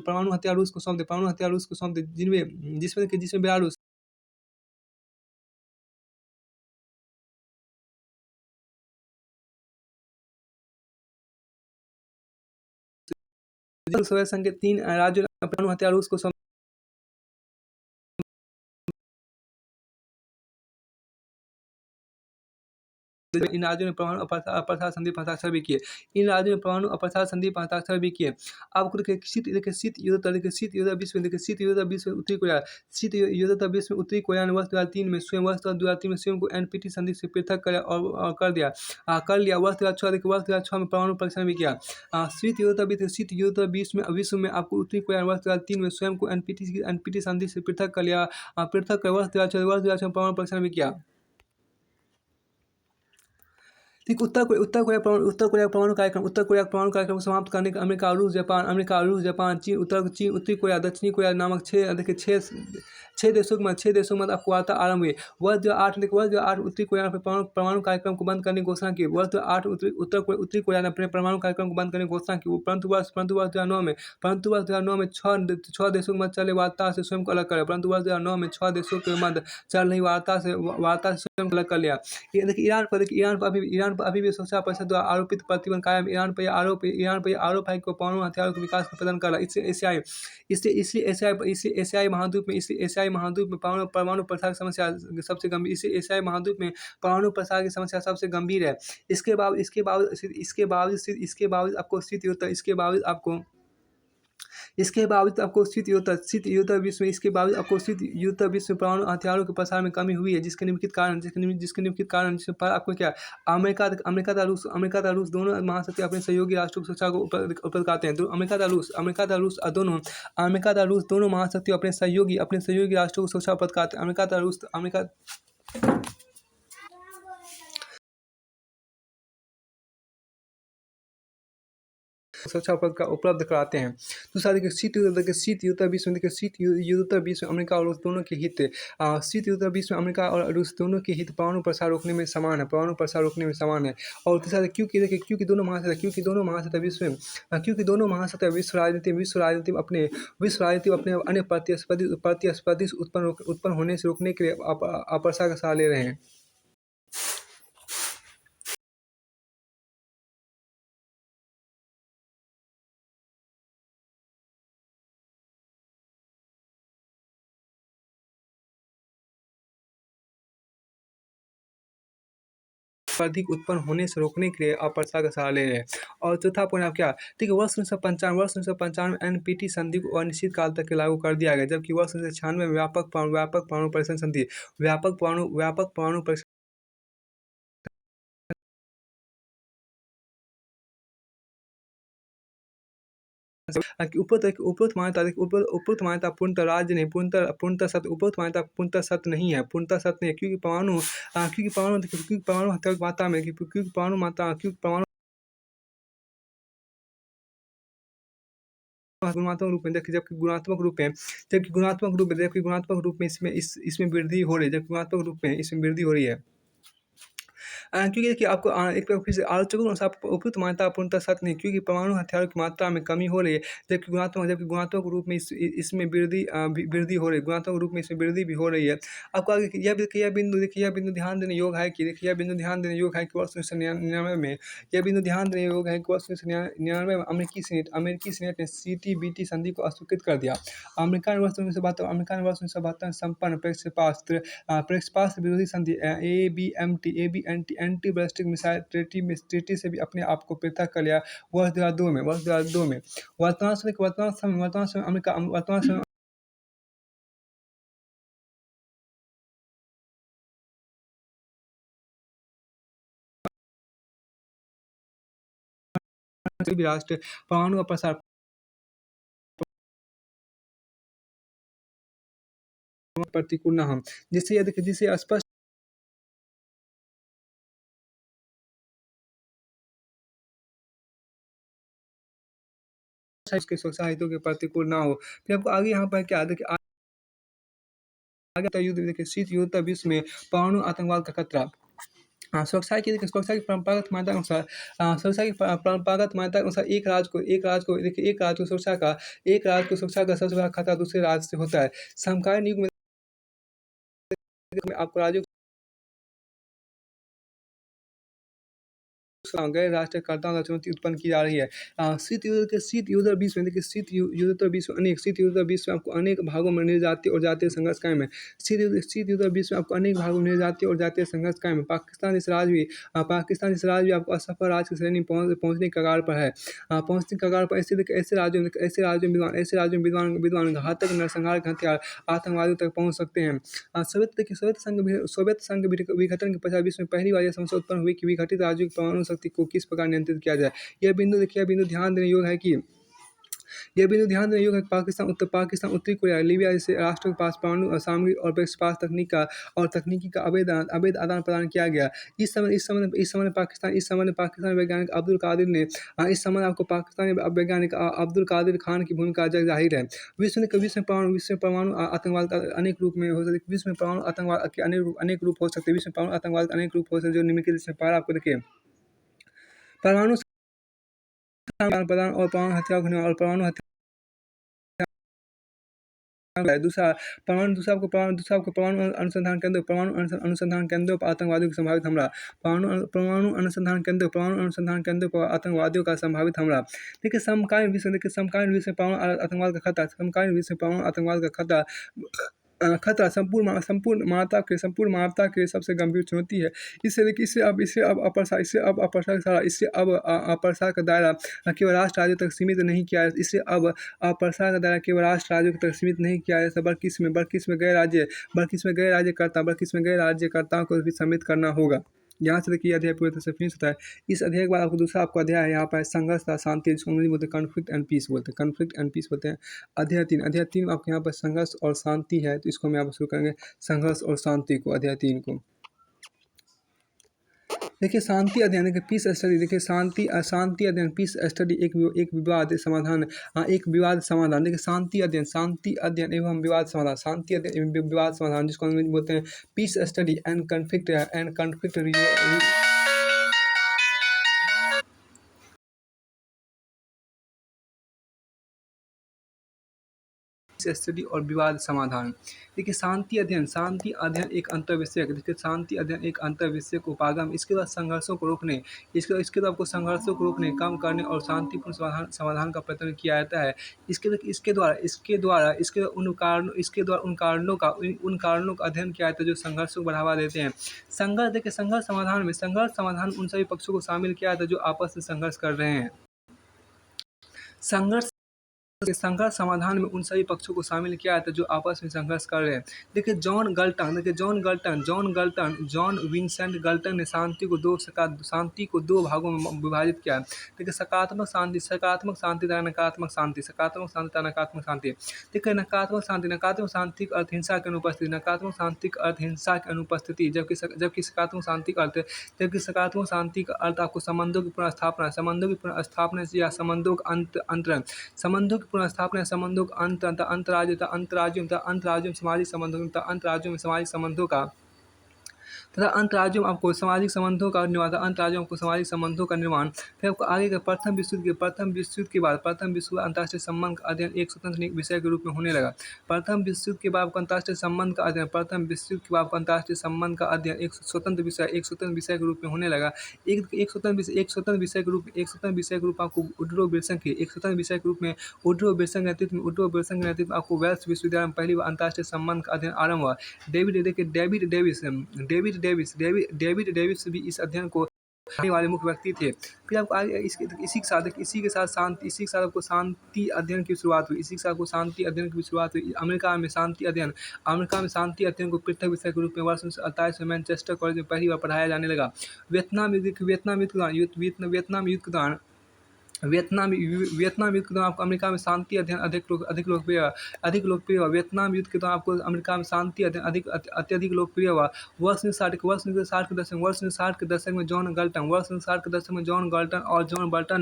परमाणु हथियार रूस को सौंप दिए, जिसमें बेलारूस सोवियत संघ के 3 राज्यों ने परमाणु हथियार रूस को इन राज्यों ने परमाणु अप्रसार संधि पर हस्ताक्षर भी किए। आपको शीत युद्धता विश्व में उत्तरी कोरिया ने वर्ष 2003 में स्वयं को एनपीटी संधि से पृथक कर लिया। वर्ष 2006 में परमाणु परीक्षण भी किया। शीत युद्धता विश्व में आपको उत्तरी कोरिया ने वर्ष 2003 में स्वयं को एनपीटी संधि से पृथक कर वर्ष 2006 में परमाणु परीक्षण भी किया। ठीक, उत्तर कोरिया परमाणु कार्यक्रम को समाप्त करने का अमेरिका, रूस, जापान, चीन, उत्तरी कोरिया, दक्षिणी कोरिया नामक 6 देशों के मध्य आपको वार्ता आरंभ हुई। वर्ष 2008 उत्तरी कोरिया ने परमाणु कार्यक्रम को बंद करने की घोषणा की। वर्ष 2008 उत्तरी कोरिया ने अपने परमाणु कार्यक्रम को बंद करने की घोषणा की। परंतु वर्ष 2009 में 6 देशों के मध्य चले वार्ता से स्वयं को अलग कर, परंतु वर्ष 2009 में 6 देशों के मध्य चल रही वार्ता से स्वयं को अलग कर लिया। ईरान पर अभी भी सुरक्षा परिषद द्वारा आरोपित प्रतिबंध कायम। ईरान पर यह आरोप है कि वह परमाणु हथियारों के विकास का प्रदान कर रहा है। इसलिए एशियाई महाद्वीप एशियाई महाद्वीप में परमाणु प्रसार की समस्या सबसे गंभीर, इसी एशियाई महाद्वीप में परमाणु प्रसार की समस्या सबसे गंभीर है। इसके बावजूद आपको स्थिति होता है, शीत युद्धोत्तर विश्व में इसके बावजूद आपको शीत युद्धोत्तर विश्व में परमाणु हथियारों के प्रसार में कमी हुई है, जिसके निम्नलिखित कारण जिसमें पर आपको क्या, अमेरिका तथा रूस दोनों महाशक्ति अपने सहयोगी राष्ट्रों की सुरक्षा को उपलब्ध कराते हैं। अमेरिका तथा रूस दोनों महाशक्ति अपने सहयोगी राष्ट्रों को सुरक्षा उपलब्ध कराते हैं। अमेरिका सुरक्षा उपलब्ध कराते हैं। दूसरा देखिए शीत युद्धोत्तर विश्व में अमेरिका और रूस दोनों के हित, शीत युद्धोत्तर विश्व में अमेरिका और रूस दोनों के हित परमाणु प्रसार रोकने में समान है, और तीसरा देखिए क्योंकि दोनों महासत्ता विश्व राजनीति में अपने अन्य प्रतिस्पर्धी उत्पन्न होने से रोकने के लिए अप्रसार का सहारा ले रहे हैं। अधिक उत्पन्न होने से रोकने के लिए अप्रसार का सहारा ले रहे हैं। और चौथा पॉइंट आप क्या, ठीक है, वर्ष 1995 एनपीटी संधि को अनिश्चित काल तक लागू कर दिया गया, जबकि वर्ष 1996 में व्यापक परमाणु परीक्षण संधि व्यापक परमाणु परीक्षण उपरोक्त मान्यता पूर्णतः सत्य नहीं है, क्योंकि परमाणु हत्या की मात्रा में गुणात्मक रूप में इसमें वृद्धि हो रही है, क्योंकि देखिए आपको एक बार फिर से आलोचकों के अनुसार उपयुक्त मान्यता पूर्णतः सत्य नहीं, क्योंकि परमाणु हथियारों की मात्रा में कमी हो रही है, जबकि गुणात्मक रूप में इसमें वृद्धि हो रही है, गुणात्मक रूप में इसमें वृद्धि भी हो रही है। आपको आगे यह बिंदु ध्यान देने योग्य है कि वर्ष 1999 में अमेरिकी सीनेट ने CTBT संधि को अस्वीकृत कर दिया। अमेरिका ने वर्ष 1972 में संपन्न प्रक्षेपास्त्र विरोधी संधि ABNT anti ballistic missile treaty से भी अपने आप को पृथक कर लिया वर्ष 2002 में। वर्तमान समय अमेरिका भी राष्ट्र परमाणु का प्रसार प्रतिकूल न हो, जिससे स्पष्ट इसके सुरक्षा हितों के प्रतिकूल ना हो। फिर आपको आगे यहाँ पर क्या देखिए, शीत युद्धोत्तर विश्व में परमाणु आतंकवाद का खतरा। सुरक्षा की परंपरागत मान्यता अनुसार एक राज्य को सुरक्षा का सबसे बड़ा खतरा दूसरे राज्य से होता है। समकालीन युग में आपको राज्यों गैर राष्ट्रकर्ताओं द्वारा चुनौती उत्पन्न की जा रही है। शीत युद्धोत्तर विश्व में आपको अनेक भागों में निर्जातीय और जातीय संघर्ष कायम है। शीत युद्धोत्तर विश्व में आपको अनेक भागों में निर्जातीय और जातीय संघर्ष कायम है। पाकिस्तान इस राज भी आपको असफल राज्य की श्रेणी पहुंचने के कगार पर है। ऐसे राज्यों में विद्वान घातक नरसंहार के हथियार आतंकवादियों तक पहुंच सकते हैं। सोवियत संघ विघटन के पश्चात विश्व में पहली बार यह समस्या उत्पन्न हुई कि विघटित राज्यों की परमाणु शक्ति को किस प्रकार नियंत्रित किया जाए। यह बिंदु ध्यान देने योग्य है कि पाकिस्तान, उत्तरी कोरिया, लीबिया जैसे राष्ट्रों के पास परमाणु सामग्री और प्रक्षेपास्त्र तकनीकी का अवैध आदान प्रदान किया गया। इस समय पाकिस्तान वैज्ञानिक अब्दुल खान की भूमिका जाहिर है। विश्व में परमाणु आतंकवाद का अनेक रूप में हो सकते हैं। विश्व में परमाणु आतंकवाद के अनेक रूप हो सकते हैं, जो निम्नलिखित से पहला आपको देखिए, परमाणु आदान प्रदान और परमाणु हथियार दूसरा परमाणु अनुसंधान केंद्रों पर आतंकवादियों का संभावित हमला। परमाणु अनुसंधान केंद्रों पर आतंकवादियों का संभावित हमला। देखिए समकालीन विश्व में परमाणु आतंकवाद का खतरा खतरा संपूर्ण मानवता के लिए सबसे गंभीर चुनौती है। इससे देखिए इससे अब अप्रसार का दायरा केवल राष्ट्र राज्यों तक सीमित नहीं किया है। इससे अब अप्रसार का दायरा केवल राष्ट्र राज्यों तक सीमित नहीं किया है, बल्कि इसमें गैर राज्यकर्ताओं को भी सम्मिलित करना होगा। यहाँ से देखिए अध्याय पूरी तरह से फिनिश होता है। इस अध्याय के बाद आपको दूसरा आपको अध्याय है यहाँ पर संघर्ष तथा शांति, जिसको अंग्रेजी में बोलते हैं कॉन्फ्लिक्ट एंड पीस बोलते हैं। अध्याय 3 आपके यहाँ पर संघर्ष और शांति है, तो इसको हम यहाँ पर शुरू करेंगे संघर्ष और शांति को, अध्याय 3 को। देखिए शांति अध्ययन, देखिए पीस स्टडी, देखिए शांति अध्ययन पीस स्टडी एक विवाद समाधान, एक विवाद समाधान। देखिए शांति अध्ययन एवं विवाद समाधान, शांति अध्ययन एवं विवाद समाधान, जिसको अंग्रेजी में बोलते हैं peace study and conflict study और विवाद समाधान। देखिए शांति अध्ययन एक अंतर्विषयक, देखिए शांति अध्ययन एक अंतर्विषयक उपागम। इसके बाद संघर्षों को रोकने, इसके बाद आपको संघर्षों को रोकने, कम करने और शांतिपूर्ण समाधान का प्रयत्न किया जाता है। इसके द्वारा उन कारणों का अध्ययन किया जाता है जो संघर्षों को बढ़ावा देते हैं। संघर्ष समाधान उन सभी पक्षों को शामिल किया जाता है जो आपस में संघर्ष कर रहे हैं। संघर्ष समाधान में उन सभी पक्षों को शामिल किया जाता है जो आपस में संघर्ष कर रहे हैं। देखिए जॉन विंसेंट गल्टन ने शांति को दो भागों में विभाजित किया है। देखिए सकारात्मक शांति तथा नकारात्मक शांति। देखिए नकारात्मक शांति का अर्थ हिंसा की अनुपस्थिति, जबकि सकारात्मक शांति का अर्थ आपको संबंधों की पुनर्स्थापना या संबंधों का अंतरण, संबंधों की पुनर्स्थापना, संबंधों का अंतराज्यों में सामाजिक संबंधों तथा अंतराज्यों में सामाजिक संबंधों का अंतराज्यों में आपको सामाजिक संबंधों का निर्माण। फिर आपको आगे का प्रथम विश्व युद्ध के बाद अंतर्राष्ट्रीय संबंध का अध्ययन एक स्वतंत्र विषय के रूप में होने लगा। प्रथम विश्व युद्ध के बाद अंतर्राष्ट्रीय संबंध का अध्ययन एक स्वतंत्र विषय के रूप में होने लगा। एक स्वतंत्र विषय के रूप आपको वुडरो विल्सन के नेतृत्व में आपको वेल्स विश्वविद्यालय में पहली बार अंतर्राष्ट्रीय संबंध का अध्ययन आरंभ हुआ। डेविड डेविस भी इस अध्ययन को करने वाले मुख्य व्यक्ति थे। फिर आपको आगे इसी के साथ आपको शांति अध्ययन की शुरुआत हुई। अमेरिका में शांति अध्ययन को पृथक विषय के रूप में वर्ष 1928 में मैनचेस्टर कॉलेज में पहली बार पढ़ाया जाने लगा। वियतनाम युद्ध के दौरान आपको अमेरिका में शांति अध्ययन अधिक लोकप्रिय हुआ। वियतनाम युद्ध के दौरान आपको अमेरिका में शांति अध्ययन अत्यधिक लोकप्रिय हुआ। वर्ष 1960 के दशक में जॉन गल्टन और जॉन बर्टन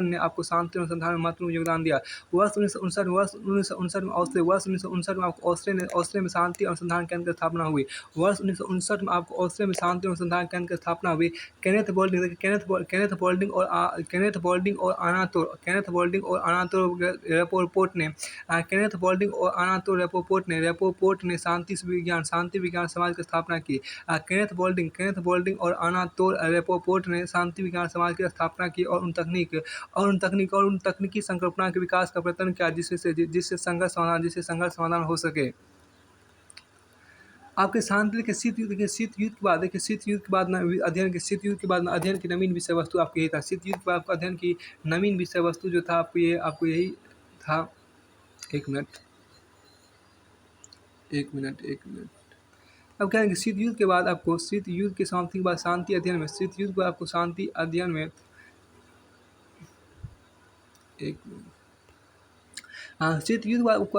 ने आपको शांति अनुसंधान में महत्वपूर्ण योगदान दिया। वर्ष 1959 में ऑस्ट्रेलिया में शांति अनुसंधान केंद्र की स्थापना हुई। वर्ष 1959 में आपको ऑस्ट्रेलिया में शांति अनुसंधान केंद्र की स्थापना हुई। केनेथ बोल्डिंग और रेपोर्ट ने शांति विज्ञान समाज की स्थापना की। केनेथ बोल्डिंग और आनातोर रेपोर्ट ने शांति विज्ञान समाज की स्थापना की और उन तकनीकी संकल्पना के विकास का प्रयत्न किया जिससे संघर्ष समाधान हो सके। आपके शांति के शीत युद्ध के बाद अध्ययन की नवीन विषय वस्तु आपके यही था। शीत युद्ध के बाद अध्ययन की नवीन विषय वस्तु जो था आपको यही था। एक मिनट। अब क्या है कि शीत युद्ध के बाद आपको शीत युद्ध की समाप्ति के बाद शांति अध्ययन में शीत युद्ध को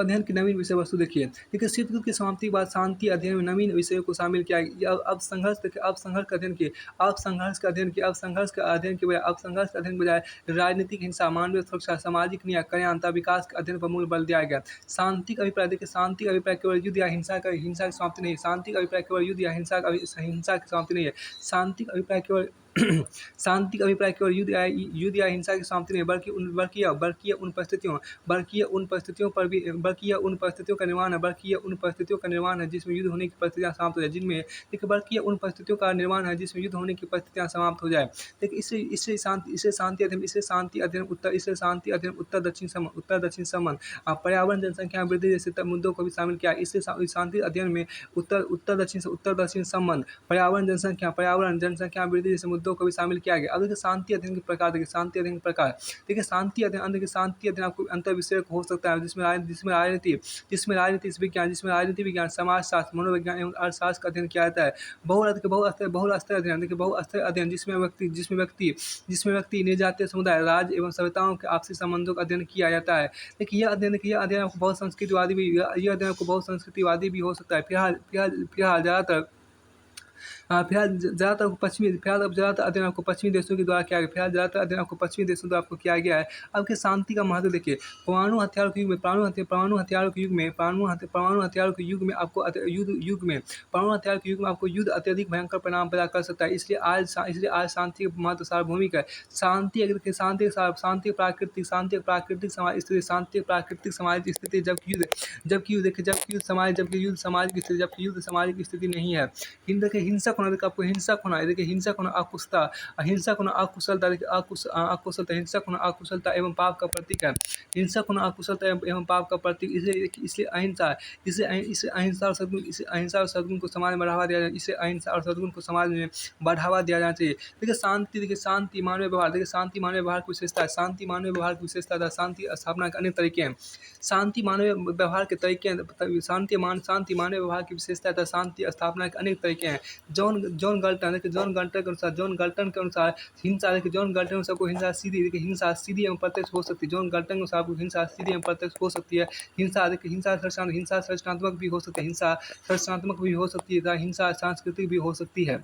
अध्ययन की नवीन विषय वस्तु देखिए शीत युद्ध की समाप्ति के बाद शांति अध्ययन में नवीन विषयों को शामिल किया गया। अब संघर्ष का अध्ययन के बजाय राजनीतिक हिंसा, मानवीय सुरक्षा, सामाजिक न्याय, कल्याण तथा विकास के अध्ययन पर मूल बल दिया गया। शांति का अभिप्राय केवल युद्ध या हिंसा की समाप्ति नहीं है। शांति का अभिप्राय केवल युद्ध या हिंसा की समाप्ति नहीं है। शांति का अभिप्राय केवल शांति का अभिप्राय केवल युद्ध या हिंसा की समाप्ति नहीं, बल्कि यह उन परिस्थितियों का निर्माण है जिसमें युद्ध होने की परिस्थितियाँ समाप्त हो जाए, देखिए बल्कि यह उन परिस्थितियों का निर्माण है जिसमें युद्ध होने की परिस्थितियाँ समाप्त हो जाए। देखिए इससे शांति अध्ययन उत्तर दक्षिण संबंध, पर्यावरण जनसंख्या वृद्धि जैसे मुद्दों को भी शामिल किया है। इससे शांति अध्ययन में उत्तर दक्षिण संबंध, पर्यावरण जनसंख्या वृद्धि जैसे मुद्दों को भी शामिल किया गया। अब देखिए शांति अध्ययन के प्रकार, देखिए शांति अध्ययन आपको अंतर विषयक हो सकता है, जिसमें राजनीति विज्ञान, समाजशास्त्र, मनोविज्ञान एवं अर्थशास्त्र का अध्ययन किया जाता है। बहुस्तर अध्ययन, देखिए बहुस्तर अध्ययन जिसमें व्यक्ति, निर्जातीय समुदाय, राज्य एवं सभ्यताओं के आपसी संबंधों का अध्ययन किया जाता है। देखिए यह अध्ययन आपको बहुत संस्कृतिवादी भी हो सकता है। फिलहाल ज़्यादातर अध्ययन आपको पश्चिमी देशों के द्वारा किया गया है। अब कि शांति का महत्व देखिए, परमाणु हथियारों के आपको युद्ध अत्यधिक भयंकर परिणाम पैदा कर सकता है। इसलिए आज शांति का महत्व सार्वभौमिक है। शांति प्राकृतिक सामाजिक स्थिति, जबकि युद्ध सामाजिक स्थिति नहीं है। देखिए हिंसक होना, देखिए आपको हिंसक होना है, देखिए हिंसक होना अकुशलता, हिंसक होना अकुशलता एवं पाप का प्रतीक है। इसलिए अहिंसा और सद्गुण को समाज में बढ़ावा दिया चाहिए। देखिए शांति मानवीय व्यवहार, शांति मानवीय व्यवहार की विशेषता है। शांति की स्थापना के अनेक तरीके हैं। शांति मानवीय व्यवहार के तरीके हैं। शांति मानवीय व्यवहार की विशेषता है। शांति स्थापना के अनेक तरीके हैं। जॉन गल्टन के अनुसार हिंसा सीधी एवं प्रत्यक्ष हो सकती है। जॉन गल्टन के अनुसार हिंसा सीधी एवं प्रत्यक्ष हो सकती है। हिंसा संरचनात्मक भी हो सकती है, तथा हिंसा सांस्कृतिक भी हो सकती है।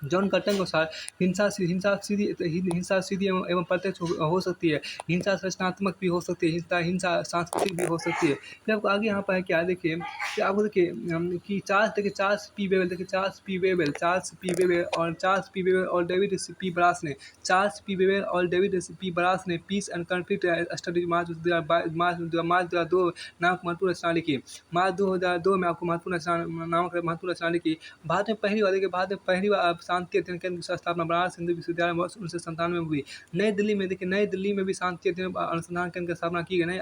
जॉन गल्टन के अनुसार हिंसा सीधी एवं प्रत्यक्ष हो सकती है। हिंसा संरचनात्मक भी हो सकती है, हिंसा सांस्कृतिक भी हो सकती है। फिर आपको आगे यहाँ पर है क्या, देखिए कि आपको कि चार्ल्स पी वेबल और डेविड पी बरास ने पीस एंड कॉन्फ्लिक्ट स्टडीज मार्च 2002 नामक महत्वपूर्ण रचना लिखी। मार्च 2002 में आपको महत्वपूर्ण रचना लिखी। भारत में पहली बार शांति अध्ययन केंद्र की स्थापना बनारस हिंदू विश्वविद्यालय में वर्ष 1997 में हुई। नई दिल्ली में भी शांति अध्ययन अनुसंधान केंद्र की स्थापना की गई। नई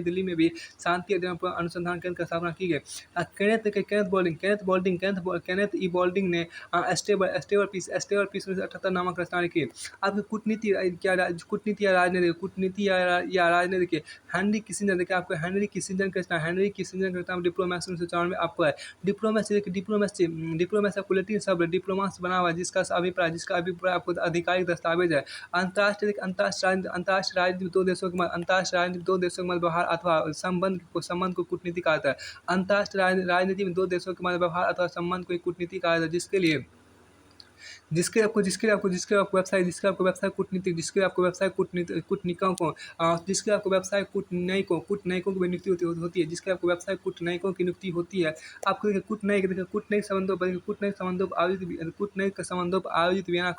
दिल्ली में भी शांति अध्ययन अनुसंधान केंद्र की स्थापना की गई। केनेथ ई बोल्डिंग ने स्टेबल पीस 1978 नामक रचना लिखी। आपकी कूटनीति या राजनीति हेनरी किसिंजर, देखिए आपको हेनरी किसिंजर की रचना डिप्लोमेसी 1994 में आपको है। डिप्लोमेसी आपको लैटिन शब्द डिप्लोमा से बना हुआ है, जिसका अभिप्राय आपको आधिकारिक दस्तावेज है। अंतर्राष्ट्रीय राजनीति दो देशों के मध्य व्यवहार अथवा संबंध को कूटनीति कहा जाता है। अंतर्राष्ट्रीय राजनीति में दो देशों के मध्य व्यवहार अथवा संबंध को कूटनीति कहा जाता है, जिसके लिए आपको वेबसाइट कूटनयिकों की नियुक्ति होती है, जिसके आपको वेबसाइट कूटनयिकों की नियुक्ति होती है। आपको कूटनयिक संबंधों पर आयोजित वियना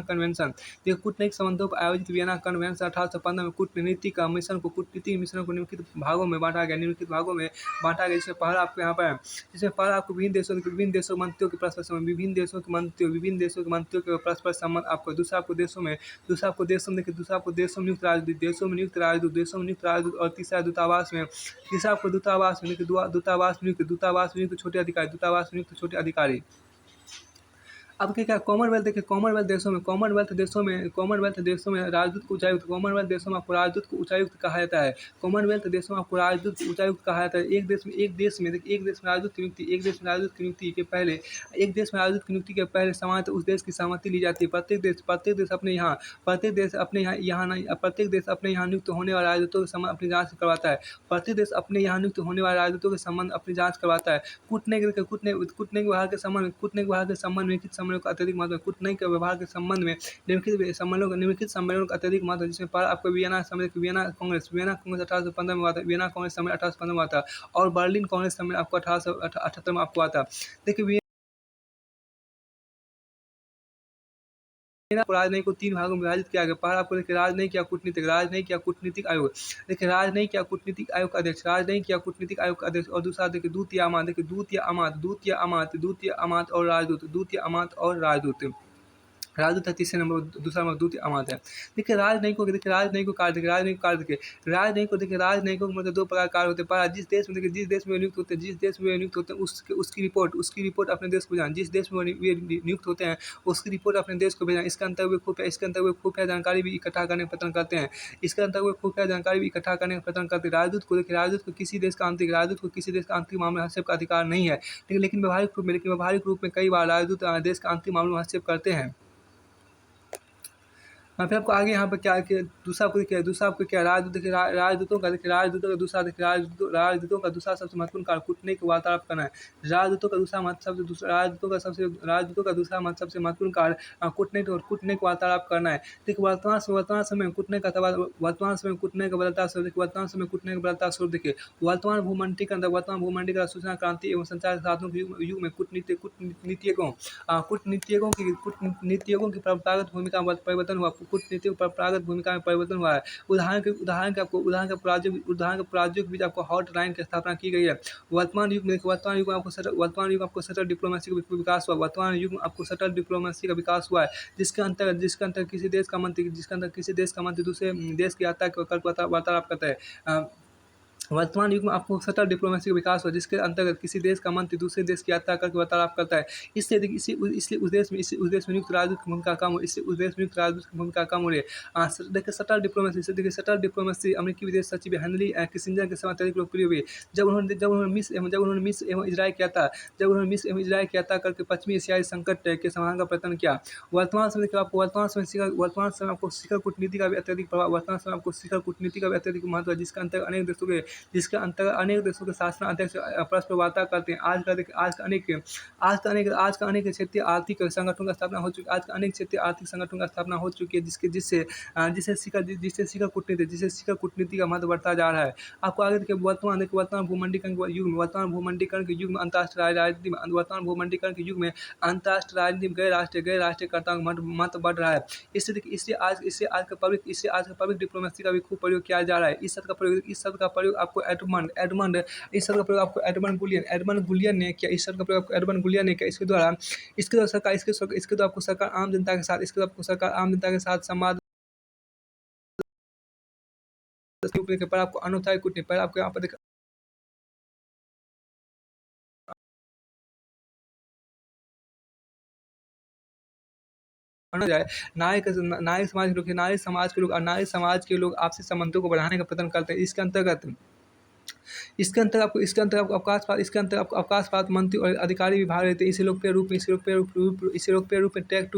कन्वेंशन, देखिए कूटनयिक संबंधों पर आयोजित वियना कन्वेंशन 1815 में कूटनीति मिश्रण को निम्नलिखित भागों में बांटा गया। जिसमें पहला आपको यहाँ पर है, जिसमें पहला आपको विभिन्न देशों के मंत्रियों के परस्पर संबंध, विभिन्न देशों के मंत्रियों के परस्पर संबंध आपको। दूसरा आपको देशों में नियुक्त राजदूत और तीसरा दूतावास में नियुक्त छोटे अधिकारी। अब क्या कॉमनवेल्थ, देखिए कॉमनवेल्थ देशों में राजदूत को उच्चायुक्त, कॉमनवेल्थ देशों में आपको राजदूत को उच्चायुक्त कहा जाता है। एक देश में राजदूत की नियुक्ति के पहले सामान्यतः उस देश की सहमति ली जाती है। प्रत्येक देश अपने यहाँ नियुक्त होने वाले राजदूतों के संबंध अपनी जांच करवाता है। अपनी जांच करवाता है। कूटनयिक व्यवहार के संबंध में सम्मेलनों का अत्यधिक महत्व है। कूटनयिक व्यवहार के संबंध में निम्नलिखित सम्मेलनों का अत्यधिक महत्व है, जिसमें पहला आपको वियना कांग्रेस 1815 में हुआ था। वियना कांग्रेस सम्मेलन 1815 में हुआ था और बर्लिन कांग्रेस सम्मेलन आपको 1878 में आपको आता। देखिए राजनयिक को 3 भागों में विभाजित किया गया। पहला आपको देखिए राजनयिक या कूटनीतिक आयोग। देखिए राजनयिक या कूटनीतिक आयोग का अध्यक्ष, राजनयिक या कूटनीतिक आयोग का अध्यक्ष, और दूसरा देखिए दूत या अमात्य, देखिए दूत या अमात्य और राजदूत। राजदूत है तीसरे नंबर, दूसरा नंबर दूत अमात्य है। देखिए राजनयिकों के कार्य देखिए, राजनयिकों के मतलब 2 प्रकार के कार्य होते हैं। पहला, जिस देश में वे नियुक्त होते हैं उसकी रिपोर्ट अपने देश को भेजना। जिस देश में वे नियुक्त होते हैं उसकी रिपोर्ट अपने देश को भेजना। इसके अंतर्गत वे खुफिया जानकारी भी इकट्ठा करने का प्रयत्न करते हैं। राजदूत को किसी देश का आंतरिक मामले में हस्तक्षेप का अधिकार नहीं है। लेकिन व्यावहारिक रूप में कई बार राजदूत देश का आंतरिक मामलों में हस्तक्षेप करते हैं। फिर आपको आगे यहाँ पर दूसरा आपको क्या राजदूतों का दूसरा सबसे महत्वपूर्ण कार्य कूटनीतिक वार्तालाप करना है। राजदूतों का दूसरा सबसे महत्वपूर्ण कार्य कूटनीतिक वार्तालाप करना है। देखिए वर्तमान समय में कूटनीति का बदलता स्वरूप देखिए। वर्तमान भूमंडलीकरण, सूचना क्रांति एवं संचार के साधनों के युग में कूटनीतिज्ञों की परंपरागत भूमिका में परिवर्तन हुआ। कूटनीतिक परंपरागत भूमिका में परिवर्तन हुआ है। उदाहरण के राज्यों के बीच आपको हॉटलाइन की स्थापना की गई है। वर्तमान युग में आपको सटल डिप्लोमेसी का विकास हुआ। है, जिसके अंतर्गत किसी देश का मंत्री दूसरे देश की यात्रा कर वार्तालाप करता है। वर्तमान युग में आपको सटल डिप्लोमेसी का विकास हुआ, जिसके अंतर्गत किसी देश का मंत्री दूसरे देश की यात्रा करके वार्तालाप करता है। इसलिए उस देश में नियुक्त राजदूत की भूमिका कम हो रही है। देखिए सटल डिप्लोमेसी अमेरिकी विदेश सचिव हेनरी किसिंजर के समय अत्यधिक लोकप्रिय हुई। जब उन्होंने मिस्र एवं इजराइल की यात्रा करके पश्चिमी एशियाई संकट के समाधान का प्रयत्न किया। वर्तमान समय आपको शिखर कूटनीति का भी अत्यधिक महत्व है, जिसके अंतर्गत अनेक देशों के शासनाध्यक्ष परस्पर वार्ता करते हैं। आज का अनेक क्षेत्रीय आर्थिक संगठनों की स्थापना हो चुकी है, जिससे शिखर कूटनीति का महत्व बढ़ता जा रहा है। आपको आगे देखिए वर्तमान भूमंडलीकरण के युग में अंतर्राष्ट्रीय राजनीति में गैर राष्ट्रीयकर्ताओं का महत्व बढ़ रहा है। इसलिए आज का पब्लिक डिप्लोमेसी का भी खूब प्रयोग किया जा रहा है। इस शब्द का प्रयोग आपको एडमंड गुलियन ने किया। इसके द्वारा आपको सरकार आम जनता के साथ संवाद पर आपको अनौपचारिक कूटनीति पर आपको यहाँ पर जाए नारी समाज के लोग आपसी संबंधों को बढ़ाने का प्रयत्न करते हैं। इसके अंतर्गत आपको अवकाश प्राप्त मंत्री और अधिकारी भी भाग लेते हैं। इसे लोकप्रिय रूप में टैग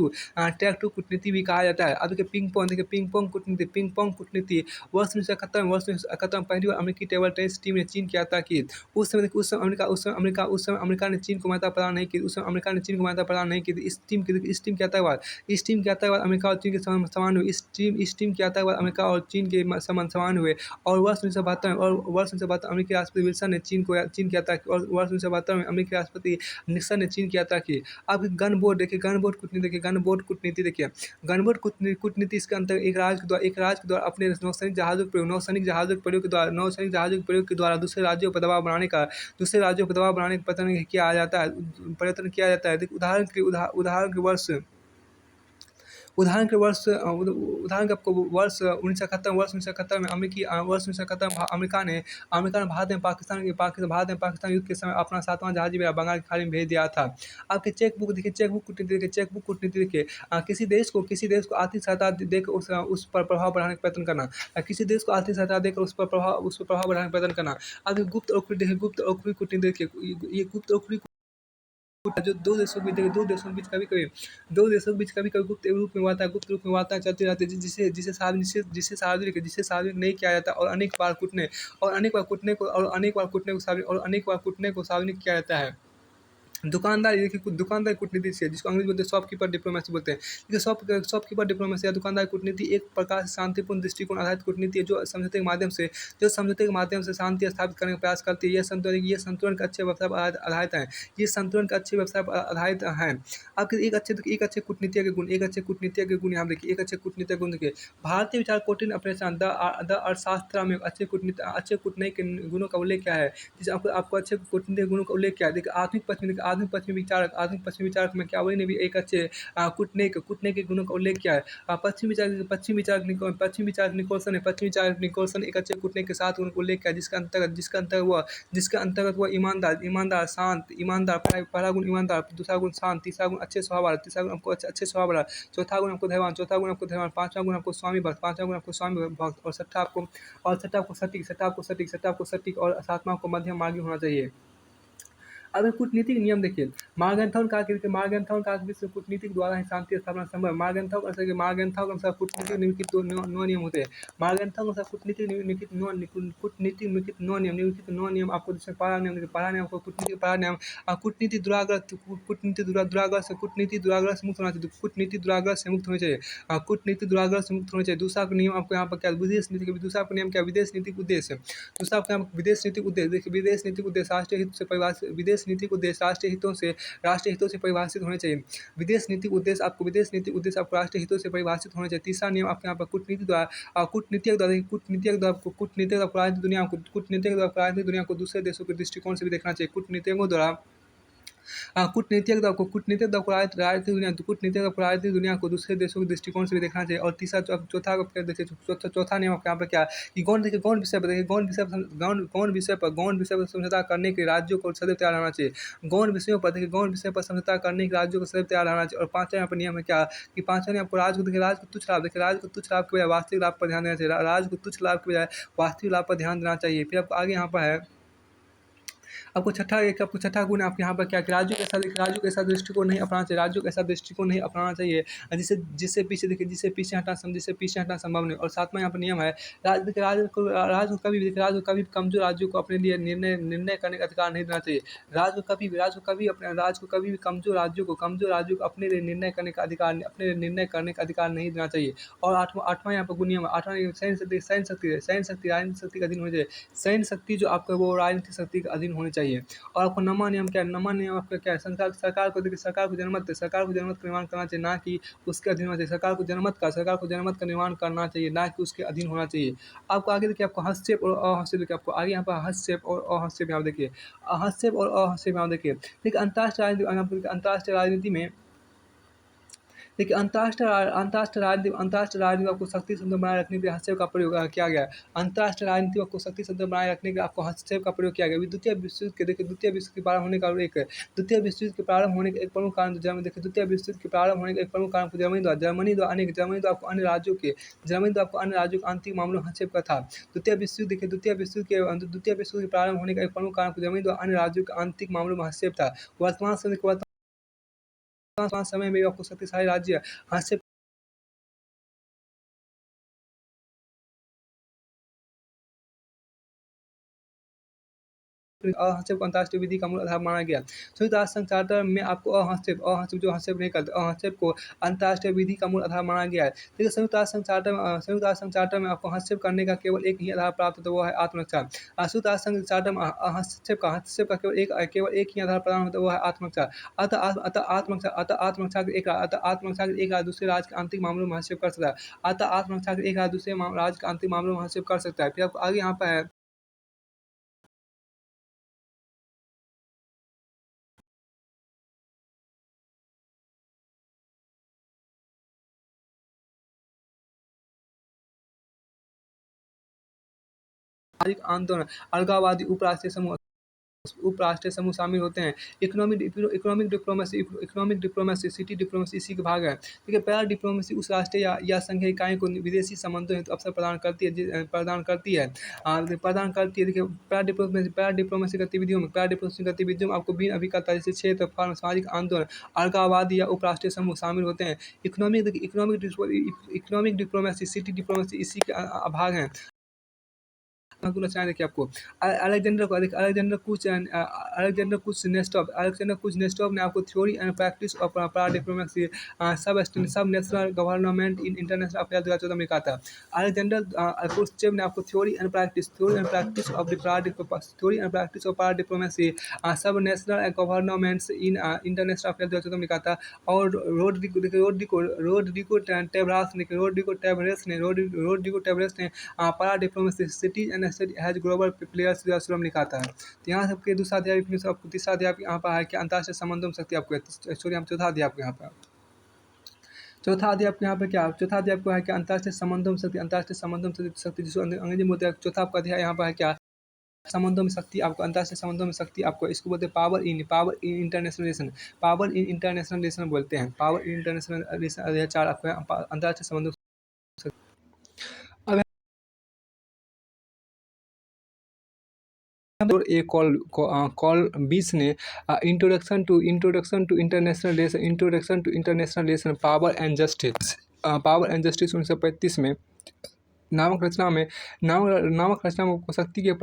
टू कूटनीति भी कहा जाता है। अब देखिए पिंग पोंग कूटनीति वर्ष 1971 में पहली बार अमेरिकी टेबल टेनिस टीम ने चीन की यात्रा की। उस समय अमेरिका ने चीन को मान्यता प्रदान नहीं की थी। इस टीम की यात्रा के बाद अमेरिका और चीन के संबंध समान हुए। इस टीम की यात्रा के बाद अमेरिका और चीन के संबंध समान हुए और वर्ष 1972 अमेरिकी राष्ट्रपति विल्सन ने चीन की यात्रा की और वर्ष 1972 में अमेरिकी राष्ट्रपति निक्सन ने चीन की यात्रा की। अब गन बोर्ड कूटनीति देखिए। कूटनीति इसके अंतर्गत एक राज्य के द्वारा अपने नौसैनिक जहाज़ों के प्रयोग के द्वारा दूसरे राज्यों पर दबाव बनाने का प्रयत्न किया जाता है। देखिए उदाहरण के वर्ष 1971 में अमेरिका ने भारत में पाकिस्तान युद्ध के समय अपना 7वां जहाज़ी बेड़ा बंगाल की खाड़ी में भेज दिया था। आपके चेकबुक कूटनीति देखिए। किसी देश को आर्थिक सहायता देकर उस पर प्रभाव बढ़ाने का प्रयत्न करना। अब गुप्त और खुली कूटनीति देखिए। ये गुप्त और खुली जो दो देशों के बीच कभी गुप्त रूप में वार्ता चलती रहती है, जिसे सार्वजनिक नहीं किया जाता और अनेक बार कूटने को सार्वजनिक किया जाता है। दुकानदार, देखिए दुकानदार कूटनीति से, जिसको अंग्रेजी बोलते हैं शॉपकीपर डिप्लोमेसी बोलते हैं। देखिए शॉपकीपर डिप्लोमेसी या दुकानदार कूटनीति एक प्रकार से शांतिपूर्ण दृष्टिकोण आधारित कूटनीति है, जो समझौते के माध्यम से शांति स्थापित करने का प्रयास करती है। ये संतुलन के अच्छे व्यवसाय पर आधारित है। ये संतुलन के अच्छे व्यवसाय पर आधारित हैं। आपके एक अच्छे कूटनीतिज्ञ के गुण, यहाँ देखिए, एक अच्छे कूटनीतिज्ञ के गुण देखिए। भारतीय विचार कौटिल्य ऑपरेशन द अर्थशास्त्र में अच्छे कूटनीति के गुणों का उल्लेख क्या है? जैसे आपको अच्छे कूटनीतिक गुणों का उल्लेख क्या है? देखिए आधुनिक पश्चिमी विचारक में क्या ने भी एक अच्छे कूटनीतिक के गुणों का उल्लेख किया है। पश्चिमी विचार निकोलसन एक अच्छे कूटनीतिक के साथ उनका उल्लेख किया है, जिसके अंतर्गत वह ईमानदार, शांत, पहला गुण ईमानदार, दूसरा गुण शांत, तीसरा गुण अच्छे स्वभाव वाला, अच्छे स्वभाव वाला, चौथा गुण आपको धैर्यवान, पांचवा गुण आपको स्वामी भक्त, और छठा आपको सटीक, और सातवां आपको मध्यम मार्गी होना चाहिए। अब एक कूटनीतिक नियम देखिए। मार्गेंथाउ कहा कि विश्व कूटनीतिक द्वारा ही शांति स्थापना संभव है। मार्गेंथाउ के अनुसार कूटनीतिक निम्नलिखित नौ नियम होते हैं। मार्गेंथाउ के अनुसार निम्नलिखित नौ नियम आपको, जैसे पहला नियम आपको कूटनीति पहला नियम, कूटनीति दुराग्रह से मुक्त होना चाहिए। कूटनीति दुराग्रह से मुक्त होनी चाहिए। दूसरा नियम आपको यहाँ पर क्या, विदेश नीति, दूसरा नियम क्या, विदेश नीतिक उद्देश्य। दूसरा आपका विदेश नीतिक उद्देश्य, देखिए विदेश नीतिक उद्देश्य राष्ट्रीय हित से परिभाषित, राष्ट्रीय हितों से परिभाषित होने चाहिए। विदेश नीतिक उद्देश्य आपको राष्ट्रीय हितों से परिभाषित होने चाहिए। तीसरा नियम आपके यहाँ पर कूटनीतिक द्वारा राजनीतिक दुनिया को दूसरे देशों के दृष्टिकोण से भी देखना चाहिए। कूटनीतिज्ञों द्वारा राजनीतिक दुनिया को दूसरे देशों के दृष्टिकोण से भी देखना चाहिए। और तीसरा चौथा नियम आपके यहाँ पर क्या, कि गौण विषय पर समझौता करने के राज्यों को सदैव तैयार रहना चाहिए। गौण विषय पर समझौता करने के राज्यों को सदैव तैयार रहना चाहिए। और पांचवा यहाँ पर नियम है क्या, कि पांचवा नियम आपको राज को तुच्छ लाभ के बजाय वास्तविक लाभ पर ध्यान देना चाहिए। राज को तुच्छ लाभ के बजाय वास्तविक लाभ पर ध्यान देना चाहिए। फिर आपको आगे यहाँ पर है, आपको छठा गुण आपके यहाँ पर क्या, कि राज्यों के साथ दृष्टिकोण नहीं अपनाना चाहिए, जिससे पीछे हटना संभव नहीं। और सातवां यहाँ पर नियम है, राज को कभी कमजोर राज्यों को अपने लिए निर्णय करने का अधिकार नहीं देना चाहिए। राज को कभी भी कमजोर राज्यों को अपने लिए निर्णय करने का अधिकार नहीं देना चाहिए। और आठवां यहाँ पर गुण नियम, सैन्य शक्ति राजनीतिक शक्ति का अधीन होनी चाहिए। सैन्य शक्ति जो आपका, वो राजनीतिक शक्ति का अधीन होनी चाहिए। और आपको नौवां नियम क्या है, आपका क्या है, सरकार को जनमत का निर्माण करना चाहिए, ना कि उसके अधीन होना चाहिए। सरकार को जनमत का निर्माण करना चाहिए, ना कि उसके अधीन होना चाहिए। आपको आगे देखिए, आपको हस्तक्षेप और अहस्तक्षेप देखिए, आपको आगे यहाँ पर हस्तक्षेप और अहस्तक्षेप यहाँ देखिए। अंतर्राष्ट्रीय राजनीति में देखिए, अंतर्राष्ट्रीय राजनीति आपको शक्ति संतुलन बनाए रखने के लिए हस्तक्षेप का प्रयोग किया गया है। अंतर्राष्ट्रीय राजनीति आपको शक्ति संतुलन बनाए रखने के लिए आपको हस्तक्षेप का प्रयोग किया गया है। द्वितीय विश्व युद्ध के प्रारंभ होने का एक प्रमुख कारण जर्मनी द्वारा आपको अन्य राज्यों के आंतरिक मामलों में हस्तक्षेप का था। द्वितीय विश्व युद्ध के प्रारंभ होने का एक प्रमुख कारण जर्मनी द्वारा अन्य राज्यों के आंतरिक मामलों में हस्तक्षेप था। वर्तमान समय में आपको शक्तिशाली राज्य हस्तक्षेप हस्तक्षेप को अंतर्राष्ट्रीय विधि का मूल आधार माना गया। संयुक्त राष्ट्र संघ चार्टर में आपको हस्तक्षेप को अंतर्राष्ट्रीय विधि का मूल आधार माना गया है। देखिए, संयुक्त राष्ट्र संघ चार्टर में आपको हस्तक्षेप करने का केवल एक ही आधार प्राप्त होता है, वो है आत्मरक्षा। संयुक्त राष्ट्र संघ चार्टर में हस्तक्षेप का केवल एक ही आधार प्रदान होता है, वो है आत्मरक्षा। आत्मरक्षा के एक राज्य दूसरे राज्य के आंतरिक मामलों में हस्तक्षेप कर सकता है। आत्मरक्षा के एक राज्य दूसरे राज्य के आंतरिक मामलों में हस्तक्षेप कर सकता है। फिर आपको आगे यहाँ पर है, सामाजिक आंदोलन, अलगाववादी उपराष्ट्रीय समूह शामिल होते हैं। इकोनॉमिक डिप्लोमेसी, सिटी डिप्लोमेसी इसी के भाग है। देखिए, पैरा डिप्लोमेसी उस राष्ट्रीय या संघीय इकाई को विदेशी संबंधों हेतु अवसर प्रदान करती है। देखिए, पैरा डिप्लोमेसी गतिविधियों में आपको भिन्न अभिकर्ता, जैसे क्षेत्र, फर्म, सामाजिक आंदोलन, अलगाववादी या उपराष्ट्रीय समूह शामिल होते हैं। इकोनॉमिक डिप्लोमेसी, सिटी डिप्लोमेसी इसी के भाग हैं। रचना देखिए आपको अलेक्जेंडर कुछ नेस्टोव ने आपको theory and practice of diplomacy sub national government in international affair 2014 में लिखा था। अलेक्जेंडर कुर्चेव ने आपको theory and practice of diplomacy sub national governments in international affair 2014 में लिखा था। और रोड्रिगो टेबरेस ने paradiplomacy cities and state has global players लिखा था। तो यहाँ सबके दूसरा अध्याय फिर से आपको तीसरा अध्याय यहाँ पर है कि अंतर्राष्ट्रीय संबंधों में शक्ति आपको सॉरी हम चौथा अध्याय आपको यहाँ पर चौथा अध्याय आपको यहाँ पे क्या चौथा अध्याय आपको है कि अंतर्राष्ट्रीय संबंधों में शक्ति जिसको अंग्रेजी में बोलते हैं। चौथा आपका अध्याय यहाँ पर है क्या संबंधों में शक्ति आपको अंतर्राष्ट्रीय संबंधों में शक्ति आपको इसको बोलते हैं पावर इन इंटरनेशनल रिलेशन बोलते हैं। पावर इन इंटरनेशनल रिलेशन अध्याय 4 आपको अंतर्राष्ट्रीय संबंधों और एक कॉल 20 ने introduction to international relation power and justice 1935 में नामक रचना में शक्ति के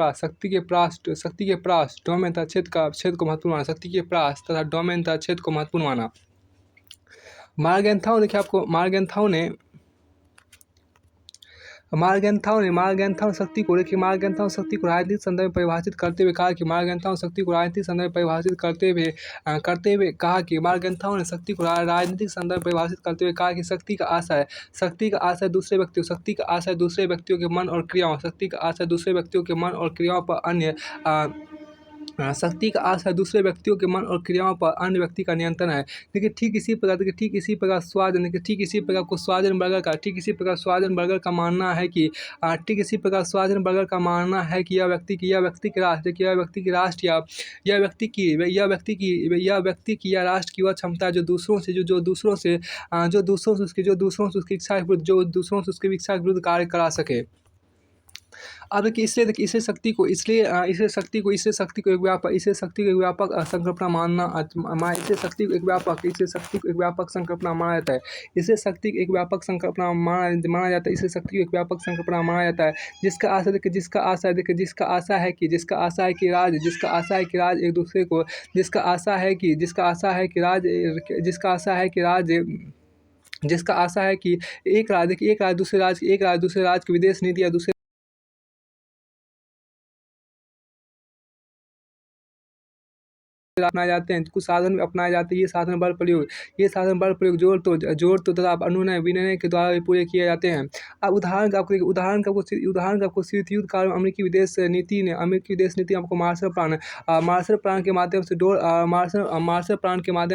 प्रास डोमेन तथा छेद को महत्वपूर्ण माना। शक्ति के प्रास तथा डोमेन तथा छेद को महत्वपूर्ण माना। मार्गेंथाउ शक्ति को राजनीतिक संदर्भ में परिभाषित करते हुए कहा कि मार्गेंथाउ ने शक्ति को राजनीतिक संदर्भ में परिभाषित करते हुए कहा कि शक्ति का आशय दूसरे व्यक्तियों के मन और क्रियाओं पर अन्य व्यक्ति का नियंत्रण है। देखिए ठीक इसी प्रकार स्वाजन बर्गर का मानना है कि यह व्यक्ति की या राष्ट्र की वह क्षमता जो दूसरों से उसकी इच्छा के विरुद्ध कार्य करा सके। अब देखिए इससे शक्ति को एक व्यापक संकल्पना माना जाता है। इसे शक्ति को एक व्यापक संकल्पना माना जाता है जिसका आशा है कि राज एक दूसरे को एक राज दूसरे राज की विदेश नीति या दूसरे अपनाए जाते हैं। कुछ साधन भी अपनाए जाते हैं। ये साधन बल प्रयोग जोड़ तो तथा अनुनय विनय के द्वारा भी पूरे किए जाते हैं। अब उदाहरण का आपको शीत युद्ध काल में अमेरिकी विदेश नीति आपको मार्शल प्लान के माध्यम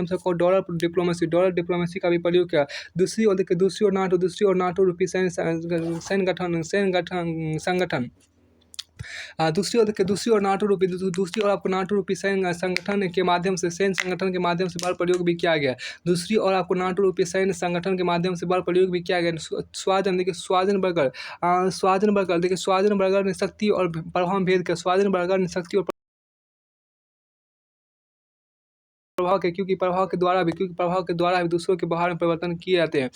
से डॉलर डिप्लोमेसी का भी प्रयोग किया। दूसरी ओर नाटो रूपी संगठन दूसरी ओर नाटो रूपी सैन्य संगठन के माध्यम से बल प्रयोग भी किया गया। स्वाजन बर्गर ने शक्ति और प्रभाव भेद कर क्योंकि प्रभाव के द्वारा भी दूसरों के व्यवहार में परिवर्तन किए जाते हैं।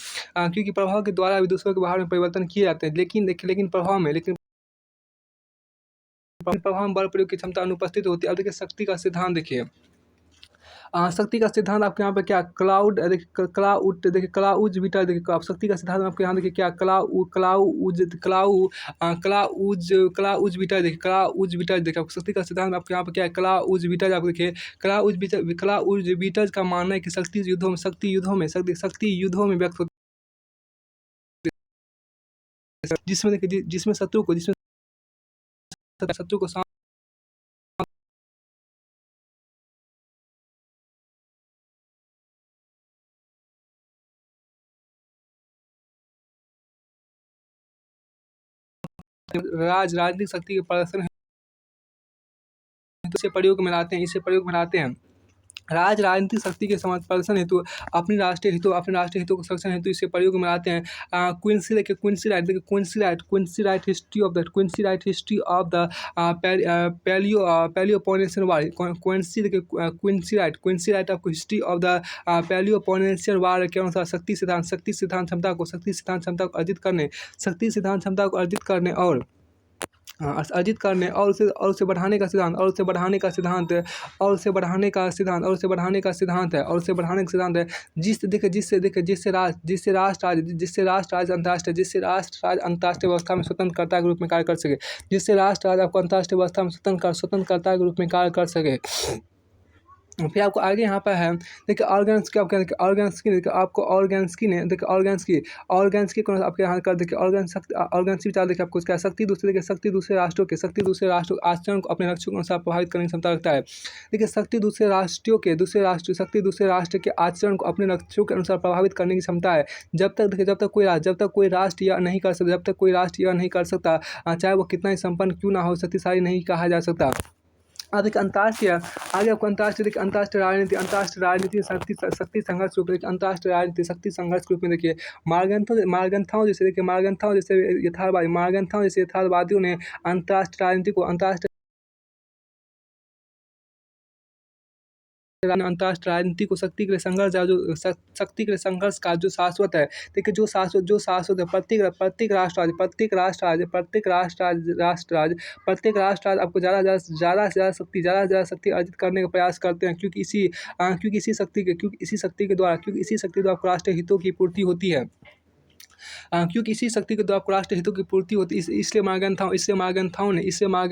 लेकिन प्रभाव में बल प्रयोग की क्षमता अनुपस्थित होती है। अब देखिए शक्ति का सिद्धांत देखिए। शक्ति का सिद्धांत आपके यहाँ पे क्या क्लाउज बीटा देखिए। आप शक्ति का सिद्धांत आपके यहाँ देखिए क्या क्लाउज बीटा देखिए। आप शक्ति का सिद्धांत आपके यहाँ पे क्या है क्लाउज बीटा। आप देखिए क्लाउज बीटा का मानना है कि शक्ति युद्धों में व्यक्त होती है जिसमें शत्रु को राजनीतिक शक्ति के प्रदर्शन इसे प्रयोग में लाते हैं। राजनीतिक शक्ति के प्रदर्शन हेतु अपने राष्ट्रीय हितों को संरक्षण हेतु इसे प्रयोग में लाते हैं। Quincy Wright history of the Peloponnesian war. Quincy Wright of history of the Peloponnesian war के अनुसार शक्ति सिद्धांत क्षमता को अर्जित करने और हाँ, अर्जित करने और उसे बढ़ाने का सिद्धांत और उसे बढ़ाने का सिद्धांत और उसे बढ़ाने का सिद्धांत और उसे बढ़ाने का सिद्धांत है और उसे बढ़ाने का सिद्धांत है। जिससे राष्ट्र आज अंतर्राष्ट्रीय व्यवस्था में स्वतंत्रता के रूप में कार्य कर सके, जिससे राष्ट्र आज आपको अंतर्राष्ट्रीय व्यवस्था में स्वतंत्रता के रूप में कार्य कर सके। फिर आपको आगे यहाँ पर है, देखिए ऑर्गेन्स की, आपको देखिए ऑर्गेन्स की, देखिए आपको ऑर्गेन्स की कौन आपके यहाँ कर, देखिए ऑर्गेन्स विचार, देखिए आपको क्या शक्ति दूसरे राष्ट्रों के आचरण को अपने लक्ष्यों के अनुसार प्रभावित करने की क्षमता रखता है। देखिए शक्ति दूसरे राष्ट्र के आचरण को अपने लक्ष्यों के अनुसार प्रभावित करने की क्षमता है। जब तक कोई राष्ट्र यह नहीं कर सकता, चाहे वो कितना ही संपन्न क्यों ना हो, शक्तिशाली नहीं कहा जा सकता। देखिए अंतर्राष्ट्रीय, आगे आपको अंतर्राष्ट्रीय राजनीति शक्ति संघर्ष के रूप में, अंतर्राष्ट्रीय राजनीति शक्ति संघर्ष के रूप में देखिए मारगंथाओं जैसे यथार्थवादियों ने अंतर्राष्ट्रीय राजनीति को शक्ति के लिए संघर्ष का जो शाश्वत है। देखिए जो शाश्वत है, प्रत्येक राष्ट्र आज आपको ज़्यादा से ज़्यादा शक्ति अर्जित करने का प्रयास करते हैं, क्योंकि इसी शक्ति के द्वारा आपको राष्ट्रीय हितों की पूर्ति होती है। क्योंकि इसी शक्ति के द्वारा राष्ट्रीय हितों की पूर्ति होती है। इसलिए मारगंथाओं ने आपको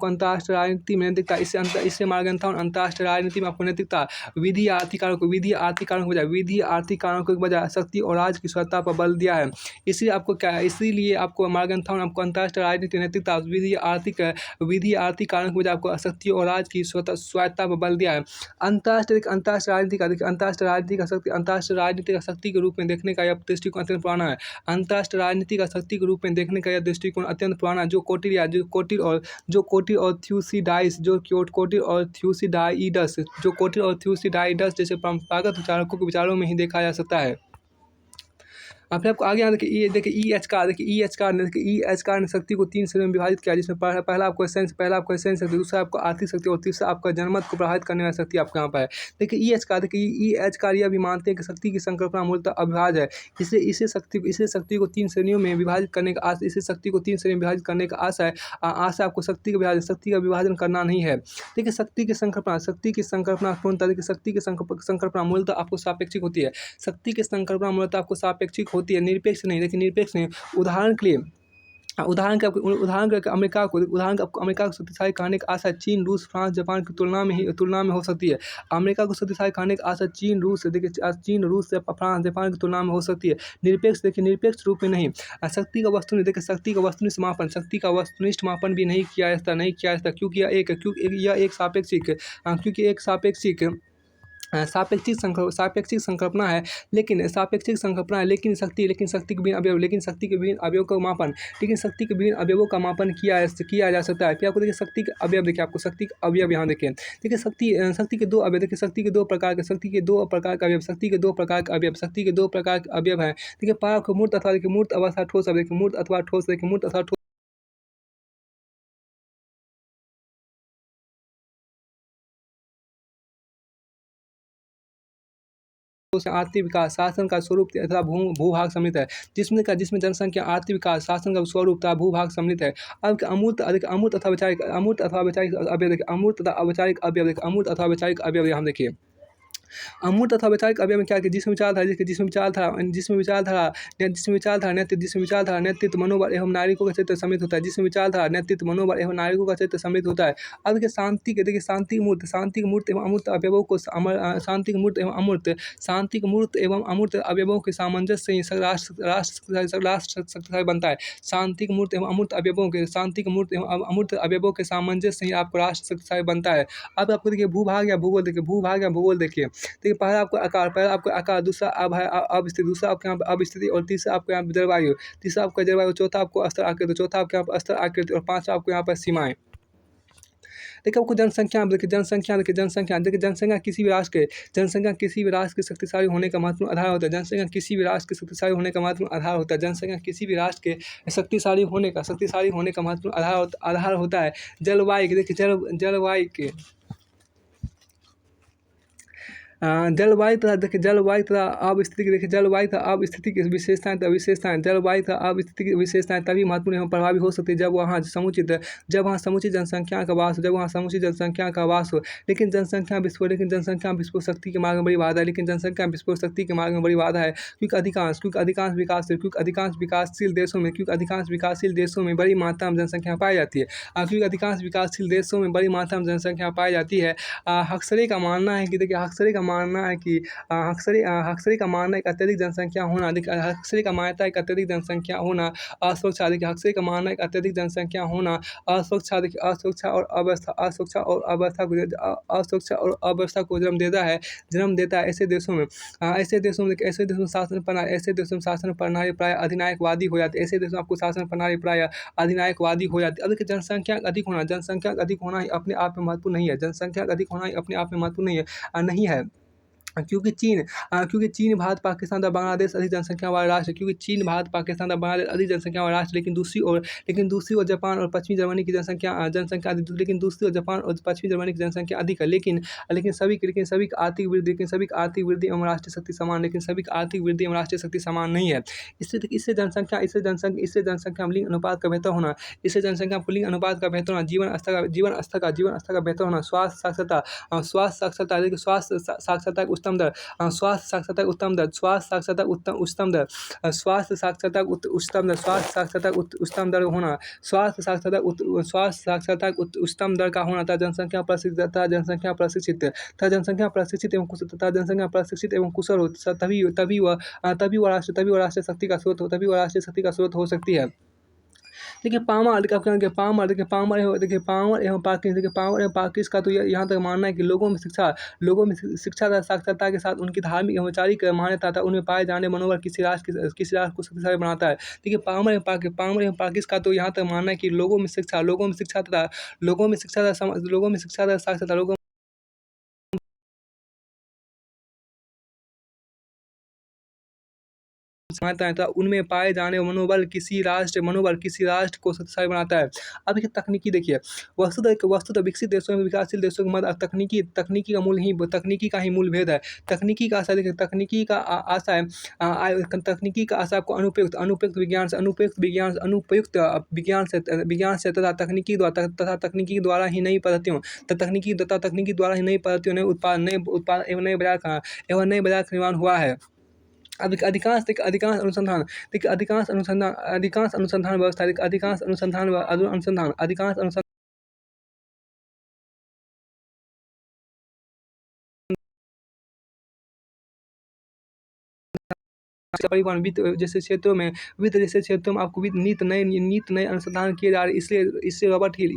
अंतर्राष्ट्रीय राजनीति में नैतिकता, इससे मारगंथाओं ने अंतर्राष्ट्रीय राजनीति में आपको नैतिकता, विधि आर्थिक कारणों के बजाय शक्ति और राज की स्वतंत्रता पर बल दिया है। इसीलिए आपको मारगंथाओं ने आपको अंतर्राष्ट्रीय राजनीति, नैतिकता, विधि आर्थिक कारणों के बजाय आपको शक्ति और राज की स्वायत्तता पर बल दिया है। अंतर्राष्ट्रीय राजनीति का शक्ति के रूप में देखने का यह दृष्टिकोण अत्यंत पुराना है। अंतर्राष्ट्रीय राजनीति का शक्ति के रूप में देखने का यह दृष्टिकोण अत्यंत पुराना है, जो कोटिर और थ्यूसिडाइडस जैसे परंपरागत विचारकों के विचारों में ही देखा जा सकता है। फिर आपको आगे यहाँ देखिए ई एच कार ने शक्ति को 3 श्रेणियों में विभाजित किया, जिसमें पहला आपको एसेंस शक्ति, दूसरा आपको आर्थिक शक्ति और तीसरा आपका जनमत को प्रभावित करने वाली शक्ति आपके यहाँ पर है। देखिए ई एच कार यह भी मानते हैं कि शक्ति की संकल्पना मूलतः अविभाज्य है। इसे शक्ति को 3 श्रेणियों में विभाजित करने का आशा आपको शक्ति का विभाजन करना नहीं है। देखिए शक्ति की संकल्पना पूर्णतः, देखिए शक्ति की संकल्पना मूलतः आपको सापेक्षिक होती है। निरपेक्ष नहीं। देखिए निरपेक्ष नहीं। उदाहरण के अमेरिका को शक्तिशाली कहने की आशा चीन, रूस, फ्रांस, जापान की तुलना में हो सकती है। अमेरिका को शक्तिशाली कहने की आशा चीन, रूस, फ्रांस, जापान की तुलना में हो सकती है। निरपेक्ष रूप में नहीं। शक्ति का वस्तुनिष्ठ मापन भी नहीं किया जाता, क्योंकि यह एक सापेक्षिक संकल्पना है, लेकिन शक्ति के विभिन्न अवयवों का मापन किया जा सकता है। फिर आपको देखिए शक्ति के अवयव, देखिए आपको शक्ति के अवयव यहाँ देखिए। देखिए शक्ति के 2 अवयव, देखिए शक्ति के दो प्रकार के अवयव हैं। देखिए परार्थ मूर्त अथवा मूर्त अवस्था ठोस, मूर्त अथवा ठोस। आर्थिक विकास, शासन का स्वरूप तथा भूभाग सम्मिलित है, जिसमें जनसंख्या, आर्थिक विकास, शासन का स्वरूप तथा भूभाग सम्मिलित है। अब अमूर्त अथवा वैचारिक अवयव यहाँ देखिए। अमूर्त अथवा वैचारिक अवयव में क्या है, जिसमें विचारधारा, नेतृत्व, मनोबल एवं नागरिकों का चरित्र सम्मिलित होता है। जिसमें विचारधारा, नेतृत्व, मनोबल एवं नागरिकों का चरित्र सम्मिलित होता है। अब देखिए शांतिक मूर्त एवं अमूर्त अवयवों के सामंजस्य से ही राष्ट्र शक्तिशाली बनता है। शांतिक मूर्त एवं अमूर्त अवयवों के सामंजस्य से ही आपको राष्ट्र शक्तिशाली बनता है। अब आपको देखिए भूभाग या भूगोल देखिए। देखिए पहला आपको आकार, दूसरा अवस्थिति, दूसरा आपके यहाँ पर अवस्थिति, और तीसरा आपके यहाँ पर जलवायु, चौथा आपको स्तर आकृति, और पांचवा आपको यहाँ पर सीमाएं। देखिए आपको जनसंख्या किसी भी राष्ट्र के शक्तिशाली होने का महत्वपूर्ण आधार होता है। जनसंख्या किसी भी राष्ट्र के शक्तिशाली होने का महत्वपूर्ण आधार होता है। जलवायु जलवायु तथा देखिए जलवायु तथा अवस्थिति देखिए जलवायु तथा अवस्थिति की विशेषताएं जलवायु तथा अवस्थिति की विशेषताएं तभी महत्वपूर्ण एवं प्रभावी हो सकती है जब वहाँ समुचित जनसंख्या का वास हो जब वहाँ समुचित जनसंख्या का वास हो। लेकिन जनसंख्या विस्फोट शक्ति के मार्ग में बड़ी बाधा है लेकिन जनसंख्या विस्फोट शक्ति के मार्ग में बड़ी बाधा है क्योंकि अधिकांश विकासशील देशों में बड़ी मात्रा में जनसंख्या पाई जाती है। क्योंकि अधिकांश विकासशील देशों में बड़ी मात्रा में जनसंख्या पाई जाती है। हक्सले का मानना है कि देखिए हक्सले का मानना है कि हक्सले का मानना है कि अत्यधिक जनसंख्या होना देखिए हक्सले का मानता है कि अत्यधिक जनसंख्या होना असुरक्षा देखिए हक्सले का मानना है कि अत्यधिक जनसंख्या होना असुरक्षा देखिए असुरक्षा और अवस्था को जन्म देता है ऐसे देशों में शासन प्रणाली प्राय अधिनायकवादी हो जाती है। ऐसे देशों में आपको शासन प्रणाली प्राय अधिनायकवादी हो जाती है। अब देखिए जनसंख्या अधिक होना ही अपने आप में महत्वपूर्ण नहीं है। जनसंख्या अधिक होना ही अपने आप में महत्वपूर्ण नहीं है। क्योंकि चीन भारत पाकिस्तान तथा बांग्लादेश अधिक जनसंख्या वाला राष्ट्र है। क्योंकि चीन भारत पाकिस्तान तथा बांग्लादेश अधिक जनसंख्या वाला राष्ट्र लेकिन दूसरी ओर जापान और पश्चिमी जर्मनी की जनसंख्या अधिक लेकिन दूसरी ओर जापान और पश्चिमी जर्मनी की जनसंख्या अधिक है। लेकिन सभी की आर्थिक वृद्धि एवं राष्ट्रीय शक्ति समान नहीं है। इससे जनसंख्या में लिंग अनुपात का बेहतर होना जीवन स्तर का बेहतर होना स्वास्थ्य साक्षरता उच्चतम दर होना स्वास्थ्य उच्चतम दर का होना तथा जनसंख्या प्रशिक्षित एवं कुशल हो तभी वह राष्ट्रीय शक्ति का स्रोत हो सकती है। देखिए पामर एवं पाकिस का तो यहाँ तक मानना है कि लोगों में शिक्षा तथा साक्षरता के साथ उनकी धार्मिक एवं वैचारिक मान्यता तथा उनमें पाए जाने मनोबल किसी राष्ट्र को शक्तिशाली बनाता है। देखिए पामर एवं पाकिस का तो यहाँ तक मानना है कि लोगों में शिक्षा तथा साक्षरता तथा उनमें पाए जाने मनोबल किसी राष्ट्र को शक्तिशाली बनाता है। अब देखिए तकनीकी देखिए वस्तुतः विकसित देशों में विकासशील देशों के मध्य तकनीकी का ही मूल भेद है। तकनीकी का आशा आपको अनुपयुक्त विज्ञान से तथा तकनीकी द्वारा ही नई पद्धतियों ने उत्पादन एवं नए बाजार का निर्माण हुआ है। अधिकांश अनुसंधान परिवहन वित्त जैसे क्षेत्रों में आपको नीत नए अनुसंधान किए जा रहे हैं। इसलिए रॉबर्ट हिल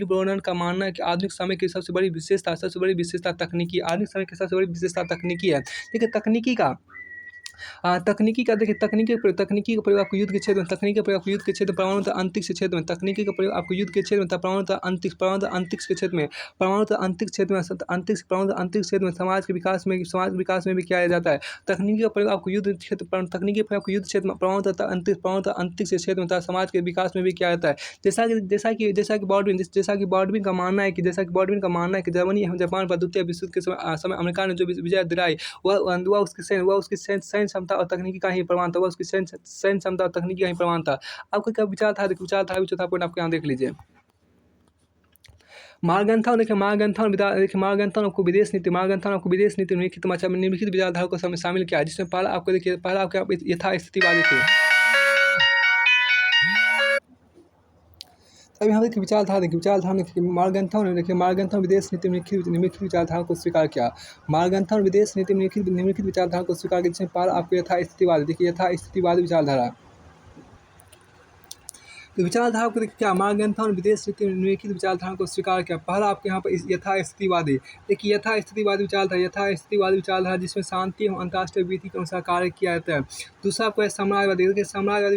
ब्रोनर का मानना है कि आधुनिक समय की सबसे बड़ी विशेषता तकनीकी है। देखिए तकनीकी का देखिए तकनीकी का प्रयोग आपको युद्ध के क्षेत्र में परमाणु तथा अंतरिक्ष क्षेत्र में तकनीकी का प्रयोग आपको युद्ध के क्षेत्र में परमाणु तथा अंतरिक्ष के क्षेत्र में समाज के विकास में भी किया जाता है। तकनीकी का प्रयोग आपको युद्ध क्षेत्र में परमाणु तथा अंतरिक्ष क्षेत्र में तथा समाज के विकास में भी किया जाता है। जैसा कि बॉल्डविन का मानना है कि जर्मनी एवं जापान पर द्वितीय विश्व युद्ध के समय अमेरिका ने जो विजय दिलाई वह उसकी सैन्य क्षमता और तकनीकी का ही प्रमाण था। आपका क्या विचार था भी चौथा पॉइंट आपको यहाँ देख लीजिए। मार्गन्थन आपको विदेश नीति निम्नलिखित विचारधारा को शामिल किया है। जिसमें पहला आपको यथास्थितिवादी थे। अब यहाँ देखिए विचारधारा मार्गन्थन विदेश नीति निम्नलिखित विचारधारा को स्वीकार किया। मार्गन्थन विदेश नीति निम्नलिखित विचारधारा को स्वीकार किया। जिसमें पहला आपको यथास्थितिवादी देखिए यथास्थितिवादी विचारधारा विचारधारा को देखिए क्या मार्गन्थन विदेश नीति निम्नलिखित विचारधारा को स्वीकार किया। पहला आपके यहाँ पर यथास्थितिवादी देखिए यथास्थितिवादी विचारधारा जिसमें शांति एवं अंतर्राष्ट्रीय विधि के अनुसार कार्य किया जाता है। दूसरा आपको समाजवादी देखिए समाजवादी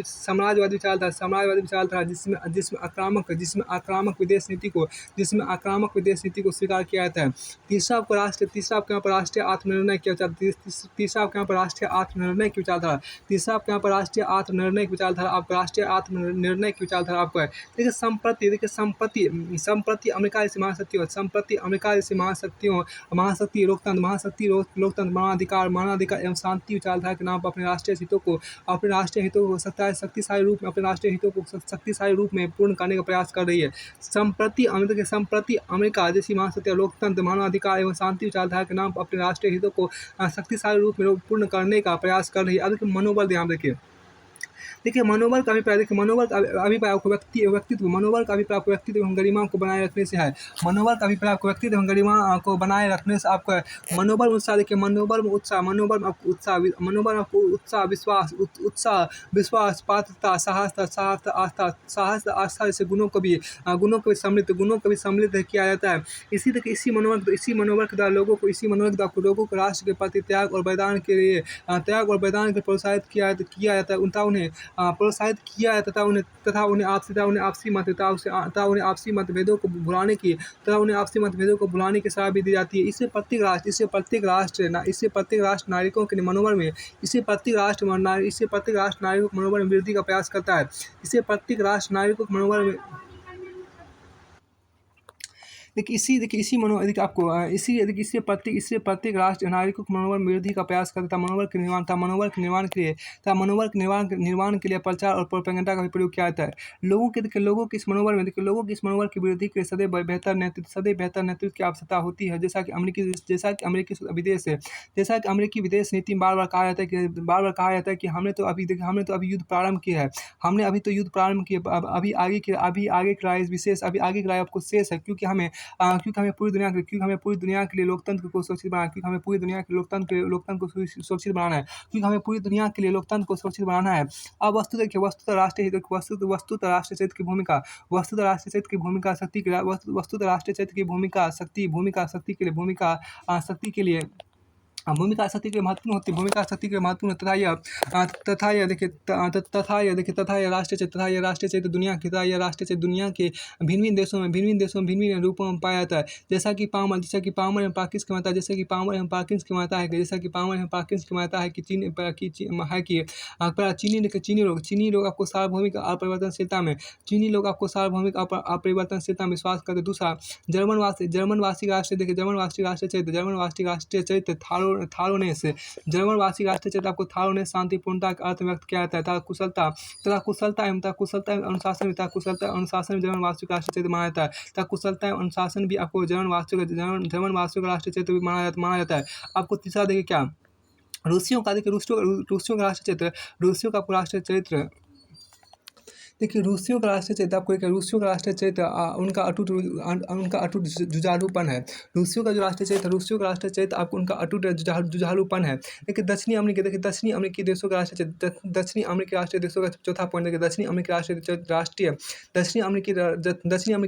विचारधारा जिसमें आक्रामक विदेश नीति को स्वीकार किया जाता है। तीसरा आपको यहाँ पर राष्ट्रीय आत्मनिर्णय की विचारधारा विचारधारा आपको है। देखिए संप्रति अमेरिका जैसी महाशक्तियों लोकतंत्र, मानवाधिकार एवं शांति विचारधारा के नाम पर अपने राष्ट्रीय हितों को शक्तिशाली रूप में पूर्ण करने का प्रयास कर रही है। संप्रति अमेरिका जैसी महाशक्तियाँ लोकतंत्र, मानवाधिकार एवं शांति विचारधारा के नाम पर अपने राष्ट्रीय हितों को शक्तिशाली रूप में पूर्ण करने का प्रयास कर रही है। अब देखिए मनोबल ध्यान रखिए। देखिए मनोबल का अभिप्राय, देखिए मनोबल का अभिप्राय आपको व्यक्तित्व मनोबल का अभिप्राय आपको व्यक्तित्व एवं गरिमा को बनाए रखने से है। मनोबल का अभिप्राय आपको व्यक्तित्व एवं गरिमा को बनाए रखने से आपको है। मनोबल उत्साह, देखिए मनोबल में आपको विश्वास, पात्रता, आस्था जैसे गुणों को भी सम्मिलित किया जाता है। इसी मनोबल के द्वारा लोगों को राष्ट्र के प्रति त्याग और बलिदान के प्रोत्साहित किया जाता है। प्रोत्साहित किया है तथा उन्हें आपसी मतभेदों को भुलाने की सलाह भी दी जाती है। इससे प्रत्येक राष्ट्र नागरिकों के मनोबल में वृद्धि का प्रयास करता है। इससे प्रत्येक राष्ट्र नागरिकों के मनोबल में इससे प्रत्येक राष्ट्र नागरिकों के मनोबल में वृद्धि का प्रयास करता है। मनोबल के निर्माण के लिए प्रचार और प्रोपेगेंडा का भी प्रयोग किया जाता है। लोगों के इस मनोबल की वृद्धि के लिए सदैव बेहतर नेतृत्व की आवश्यकता होती है। जैसा कि अमेरिकी विदेश नीति में बार बार कहा जाता है कि हमने तो अभी युद्ध प्रारंभ किया है। अभी आगे की लड़ाई विशेष, अभी आगे की लड़ाई आपको शेष है, क्योंकि हमें पूरी दुनिया के लिए लोकतंत्र को सुरक्षित बनाना है। क्योंकि हमें पूरी दुनिया के लिए लोकतंत्र को सुरक्षित बनाना है। अब वस्तुतः राष्ट्रीय हित की भूमिका, शक्ति के लिए महत्वपूर्ण तथा यह राष्ट्रीय चरित्र दुनिया के भिन्न देशों में भिन्न रूपों में पाया जाता है। जैसा कि पामर एवं पार्किंस की मानता है, चीनी लोग आपको सार्वभौमिक अपरिवर्तनशीलता में विश्वास करते। दूसरा जर्मन वासी राष्ट्रीय चरित्र थारोनेस आपको थारोनेस शांतिपूर्णता के अर्थ में व्यक्त किया जाता है। कुशलता एवं अनुशासन जर्मन वास्तविक राष्ट्रीय चरित्र माना जाता है। कुशलता एवं अनुशासन भी आपको जर्मन वास्तविक राष्ट्रीय चरित्र भी माना जाता है। आपको तीसरा देखिए क्या, रूसियों का राष्ट्रीय चरित्र देखिए रूसियों का राष्ट्रीय चरित्र उनका अटूट जुझारूपन है। रूसियों का राष्ट्रीय चरित्र आपको उनका अटूट जुझारूपन है। देखिए दक्षिणी अमेरिकी देशों का राष्ट्रीय देशों का चौथा पॉइंट देखिए, दक्षिणी अमेरिकी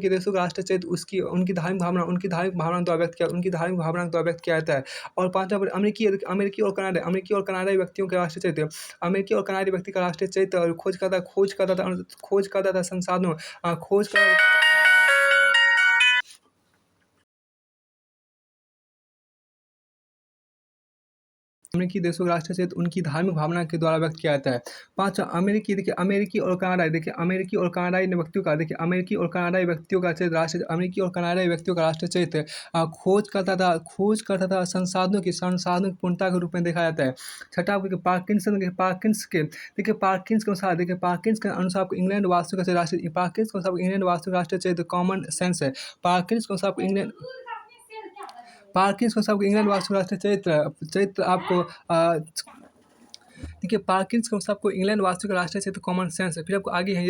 देशों का राष्ट्रीय चरित्र उनकी धार्मिक भावना द्वारा व्यक्त किया जाता है। और पांचवा अमेरिकी और कनाडाई व्यक्तियों के राष्ट्रीय चरित्र, अमेरिकी और कनाडाई व्यक्ति का राष्ट्रीय चरित्र खोज करता था संसाधनों अमेरिकी देशों का राष्ट्रीय चरित्र उनकी धार्मिक भावना के द्वारा व्यक्त किया जाता है। पांचवा अमेरिकी और कनाडाई व्यक्तियों का चरित्र राष्ट्रीय चरित्र खोज करता था संसाधनों की पूर्णता के रूप में देखा जाता है। छठा पार्किंस के अनुसार आपको इंग्लैंड वास्तु का राष्ट्रीय चरित्र कॉमन सेंस है। पार्किंस के अनुसार इंग्लैंड वास्तु राष्ट्रीय चरित्र आपको देखिए पार्किंस के अनुसार आपको इंग्लैंड वास्तु का राष्ट्रीय चरित्र कॉमन सेंस है। फिर आपको आगे है,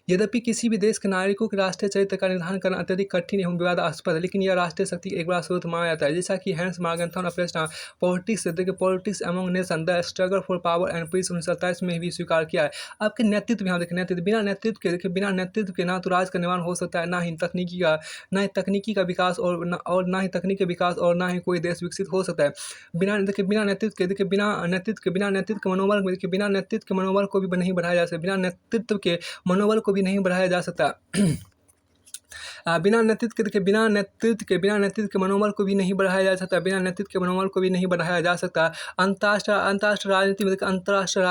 यद्यपि किसी भी देश के नागरिकों के राष्ट्रीय चरित्र का निर्धारण करना अत्यधिक कठिन एवं विवादास्पद है, लेकिन यह राष्ट्रीय शक्ति का एक बड़ा स्रोत माना जाता है। जैसा कि हैंस मार्गन्थन अपने politics among nation the struggle for power and peace 1927 में भी स्वीकार किया है। आपके नेतृत्व बिना नेतृत्व के ना तो राज का निर्माण हो सकता है, ना ही तकनीकी का विकास और ना ही कोई देश विकसित हो सकता है। बिना नेतृत्व के मनोबल को भी नहीं बढ़ाया जा सकता। बिना नेतृत्व के मनोबल को भी नहीं बढ़ाया जा सकता, बिना नेतृत्व के मनोबल को भी नहीं बढ़ाया जा सकता। अंतर्राष्ट्रीय राजनीति में देखिए, अंतर्राष्ट्रीय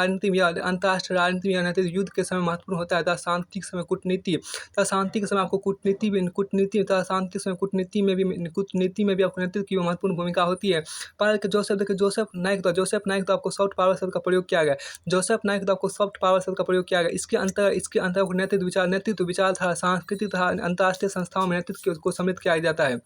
राजनीति में नेतृत्व युद्ध के समय महत्वपूर्ण होता है तथा शांति के समय कूटनीति, तथा शांति के समय आपको कूटनीति में भी आपको नेतृत्व की महत्वपूर्ण भूमिका होती है। पर जोसेफ नाइक तो आपको सॉफ्ट पावर शब्द का प्रयोग किया गया। इसके अंतर नेतृत्व विचारधारा, सांस्कृतिक तथा अंतर्राष्ट्रीय संस्थाओं में नेतृत्व को सम्मिलित किया जाता है।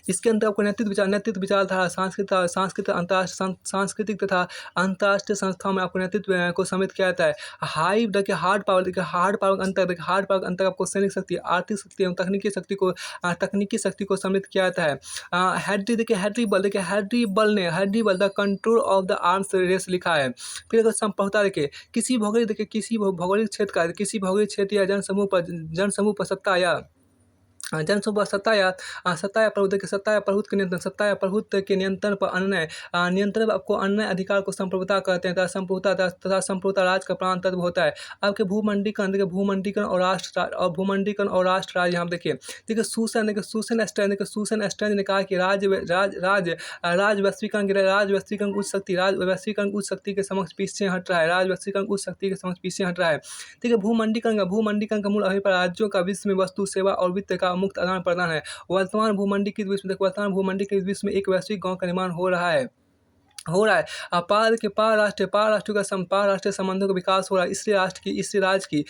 इसके अंतर आपको नेतृत्व विचारधारा, सांस्कृतिक तथा अंतर्राष्ट्रीय संस्थाओं में आपको नेतृत्व को सम्मिलित किया जाता है। हार्ड पावर का अंतर आपको सैनिक शक्ति, आर्थिक शक्ति एवं तकनीकी शक्ति को सम्मिलित किया जाता है। हैरी बल ने the control of the arms race लिखा है। फिर अगर संप्रभुता देखिए, किसी भौगोलिक क्षेत्र या जनसमूह पर सत्ता या प्रभुत्व के नियंत्रण पर नियंत्रण आपको अन्य अधिकार को संप्रभुता कहते हैं, तथा संप्रभुता राज का प्राण तत्व होता है। आपके भूमंडलीकरण और राष्ट्र राज यहाँ देखिए सूसन स्टैंड ने कहा कि राज वैश्वीकरण उच्च शक्ति के समक्ष पीछे हट रहा है। ठीक है, भूमंडलीकरण का मूल अभिप्राय राज्यों का विश्व में वस्तु, सेवा और वित्त का मुक्त आदान प्रदान है। वर्तमान भूमंडलीकृत विश्व में एक वैश्विक गांव का निर्माण हो रहा है। पार-राष्ट्रीय संबंधों का विकास हो रहा है। इसलिए राज्य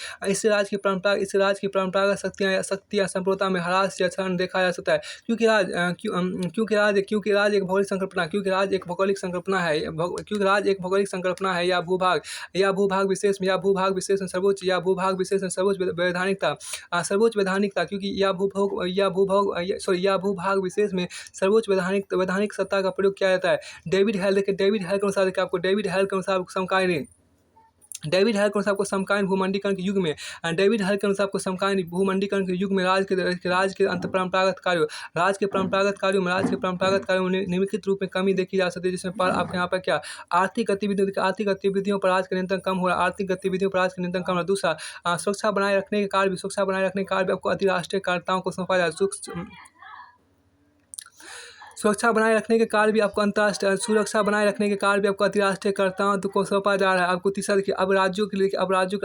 की परंपरागत शक्तियाँ संप्रभुता में ह्रास या क्षरण देखा जा सकता है। क्योंकि राज एक भौगोलिक संकल्पना है या भूभाग विशेष में सर्वोच्च वैधानिकता, क्योंकि भूभाग विशेष में सर्वोच्च वैधानिक सत्ता का प्रयोग किया जाता है। डेविड हेल के अनुसार आपको समकालीन भूमंडलीकरण के युग में राज के परंपरागत कार्यों में निम्नलिखित रूप में कमी देखी जा सकती है, जिसमें आपके यहाँ पर क्या आर्थिक गतिविधियों पर राज का नियंत्रण कम हो रहा है। दूसरा, सुरक्षा बनाए रखने के कार्य भी आपको अंतर्राष्ट्रीय कार्यताओं को सौंपा जाए। सुरक्षा बनाए रखने के कार्य भी आपको अंतर्राष्ट्रीय कर्ताओं को सौंपा जा रहा है। आपको तीसरा देखिए, अब राज्यों के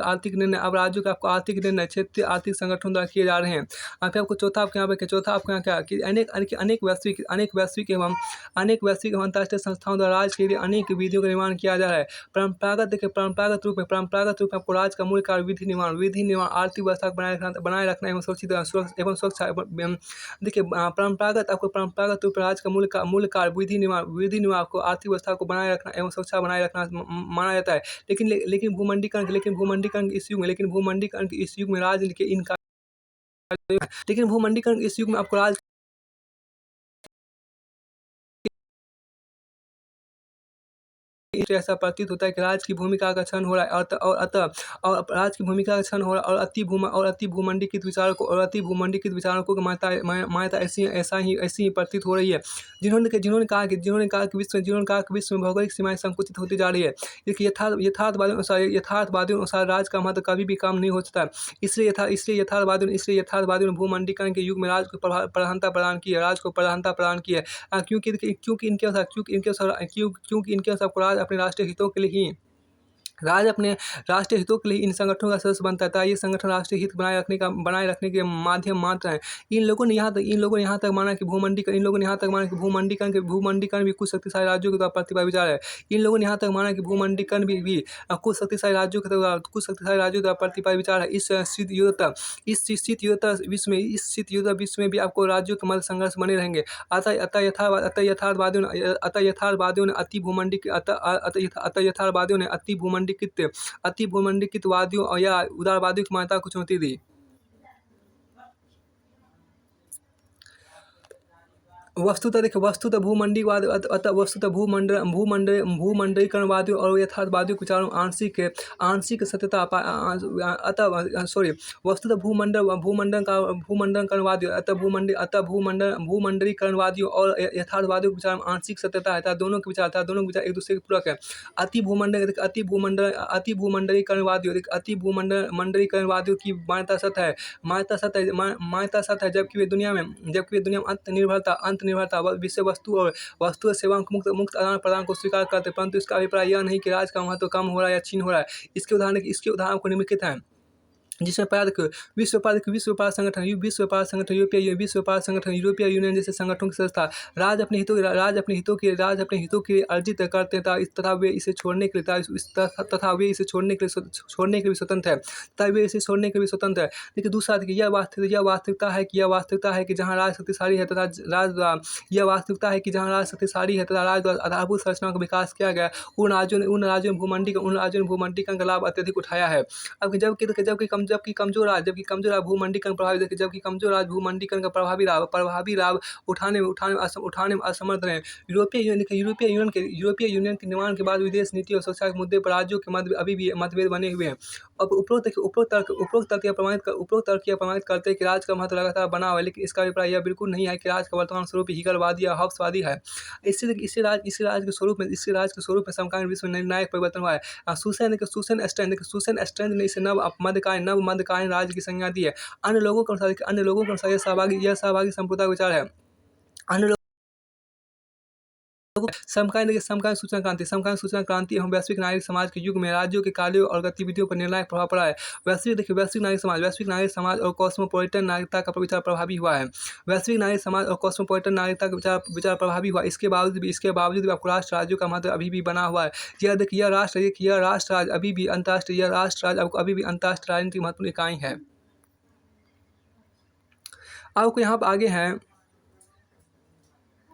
आर्थिक निर्णय क्षेत्रीय आर्थिक संगठनों द्वारा किए जा रहे हैं। फिर आपको चौथा आपके यहाँ क्या कि अनेक वैश्विक एवं अंतर्राष्ट्रीय संस्थाओं द्वारा राज्य के लिए अनेक विधियों का निर्माण किया जा रहा है। परंपरागत रूप में आपको राज्य का मूल कार्य विधि निर्माण, आर्थिक व्यवस्था को बनाए रखना एवं सुरक्षा देखिए, परंपरागत रूप में राज्य का मूल कार्य विधि निर्माण आपको आर्थिक व्यवस्था को बनाए रखना एवं सुरक्षा बनाए रखना माना जाता है। लेकिन भूमंडलीकरण के इस युग में राज्य के आपको राज्य ऐसा प्रतीत होता है कि राज्य की भूमिका का क्षरण हो रहा है और अति भूमंडलीकृत विचारकों की मान्यता ऐसा ही प्रतीत हो रही है, जिन्होंने कहा कि विश्व में भौगोलिक सीमाएं संकुचित होती जा रही है। यथार्थवादियों अनुसार राज्य का महत्व कभी भी कम नहीं हो सकता। इसलिए यथार्थवादियों ने भूमंडलीकरण के युग में राज्य को प्रधानता प्रदान की है, क्योंकि इनके अनुसार राज्य अपने राष्ट्रीय हितों के लिए इन संगठनों का सदस्य बनता है। ये संगठन राष्ट्रीय हित बनाए रखने के माध्यम मात्र हैं। इन लोगों ने यहाँ तक माना कि भूमंडलीकरण भी कुछ शक्तिशाली राज्यों के द्वारा प्रतिभा विचार है। इन लोगों ने यहाँ तक माना कि भूमंडलीकरण भी कुछ शक्तिशाली राज्यों द्वारा प्रतिभा विचार है। इस शीत युद्ध विश्व में भी आपको राज्यों के मध्य संघर्ष बने रहेंगे। अतः यथार्थवादियों ने अति भूमंडलीकृत वादियों या उदारवादियों की मान्यता को चुनौती दी। वस्तुतः देखिए, वस्तुतः भूमंडलीवाद अतः वस्तुतः भूमंडलीकरणवादियों और यथार्थवादियों के विचारों में आंशिक सत्यता वस्तुतः भूमंडलीकरणवादियों भूमंडलीकरणवादियों और यथार्थवादियों के विचारों में आंशिक सत्यता है, दोनों के विचार एक दूसरे के पूरक है। मंडलीकरणवादियों की मान्यता सत्य है, जबकि वे दुनिया में अंत निर्भरता विषय वस्तु और सेवाओं के मुक्त आदान प्रदान को स्वीकार करते हैं, परंतु इसका अभिप्राय यह नहीं कि राज्य का महत्व कम हो रहा है या क्षीण हो रहा है। इसके उदाहरण को निम्नलिखित हैं, जिसमें विश्व व्यापार संगठन, यूरोपीय यूनियन जैसे संगठनों की संस्था राज्य अपने हितों के लिए अर्जित करते हैं तथा वे इसे छोड़ने के लिए भी स्वतंत्र है। देखिए, दूसरा देखिए, यह वास्तविकता है कि जहाँ राज शक्तिशाली है तथा राज द्वारा आधारभूत संरचनाओं का विकास किया गया, उन राज्यों ने भूमंडलीकरण का लाभ अत्यधिक उठाया है। अब जबकि कमजोर राज्य भूमंडलीकरण का प्रभावी लाभ उठाने में असमर्थ रहे। यूरोपीय यूनियन के निर्माण के बाद विदेश नीति और सुरक्षा के मुद्दे पर राज्यों के मध्य अभी भी मतभेद बने हुए हैं। अब उपरोक्त तर्क यह प्रमाणित करते हैं कि राज्य का महत्व लगातार बना हुआ है, लेकिन इसका अभिप्राय यह बिल्कुल नहीं है कि राज्य का वर्तमान स्वरूप हिगलवादी या हॉब्सवादी है। इसी राज्य के स्वरूप में समकालीन विश्व में निर्णायक परिवर्तन हुआ है। सुसन स्ट्रेंज ने इसे नव मध्यकालीन राज्य की संज्ञा दी है। अन्य लोगों के अनुसार यह सहभागी संप्रदाय का विचार है। अन्य लोग समकालीन सूचना क्रांति एवं वैश्विक नागरिक समाज के युग में राज्यों के कार्यों और गतिविधियों पर निर्णायक प्रभाव पड़ा है। वैश्विक नागरिक समाज और कॉस्मोपॉलिटन नागरिकता का विचार प्रभावी हुआ है। इसके बावजूद भी आपको राष्ट्र राज्यों का महत्व अभी भी बना हुआ है। यह राष्ट्र राज्य अभी भी अंतर्राष्ट्रीय राजनीतिक महत्वपूर्ण इकाई है। आपको यहाँ पर आगे हैं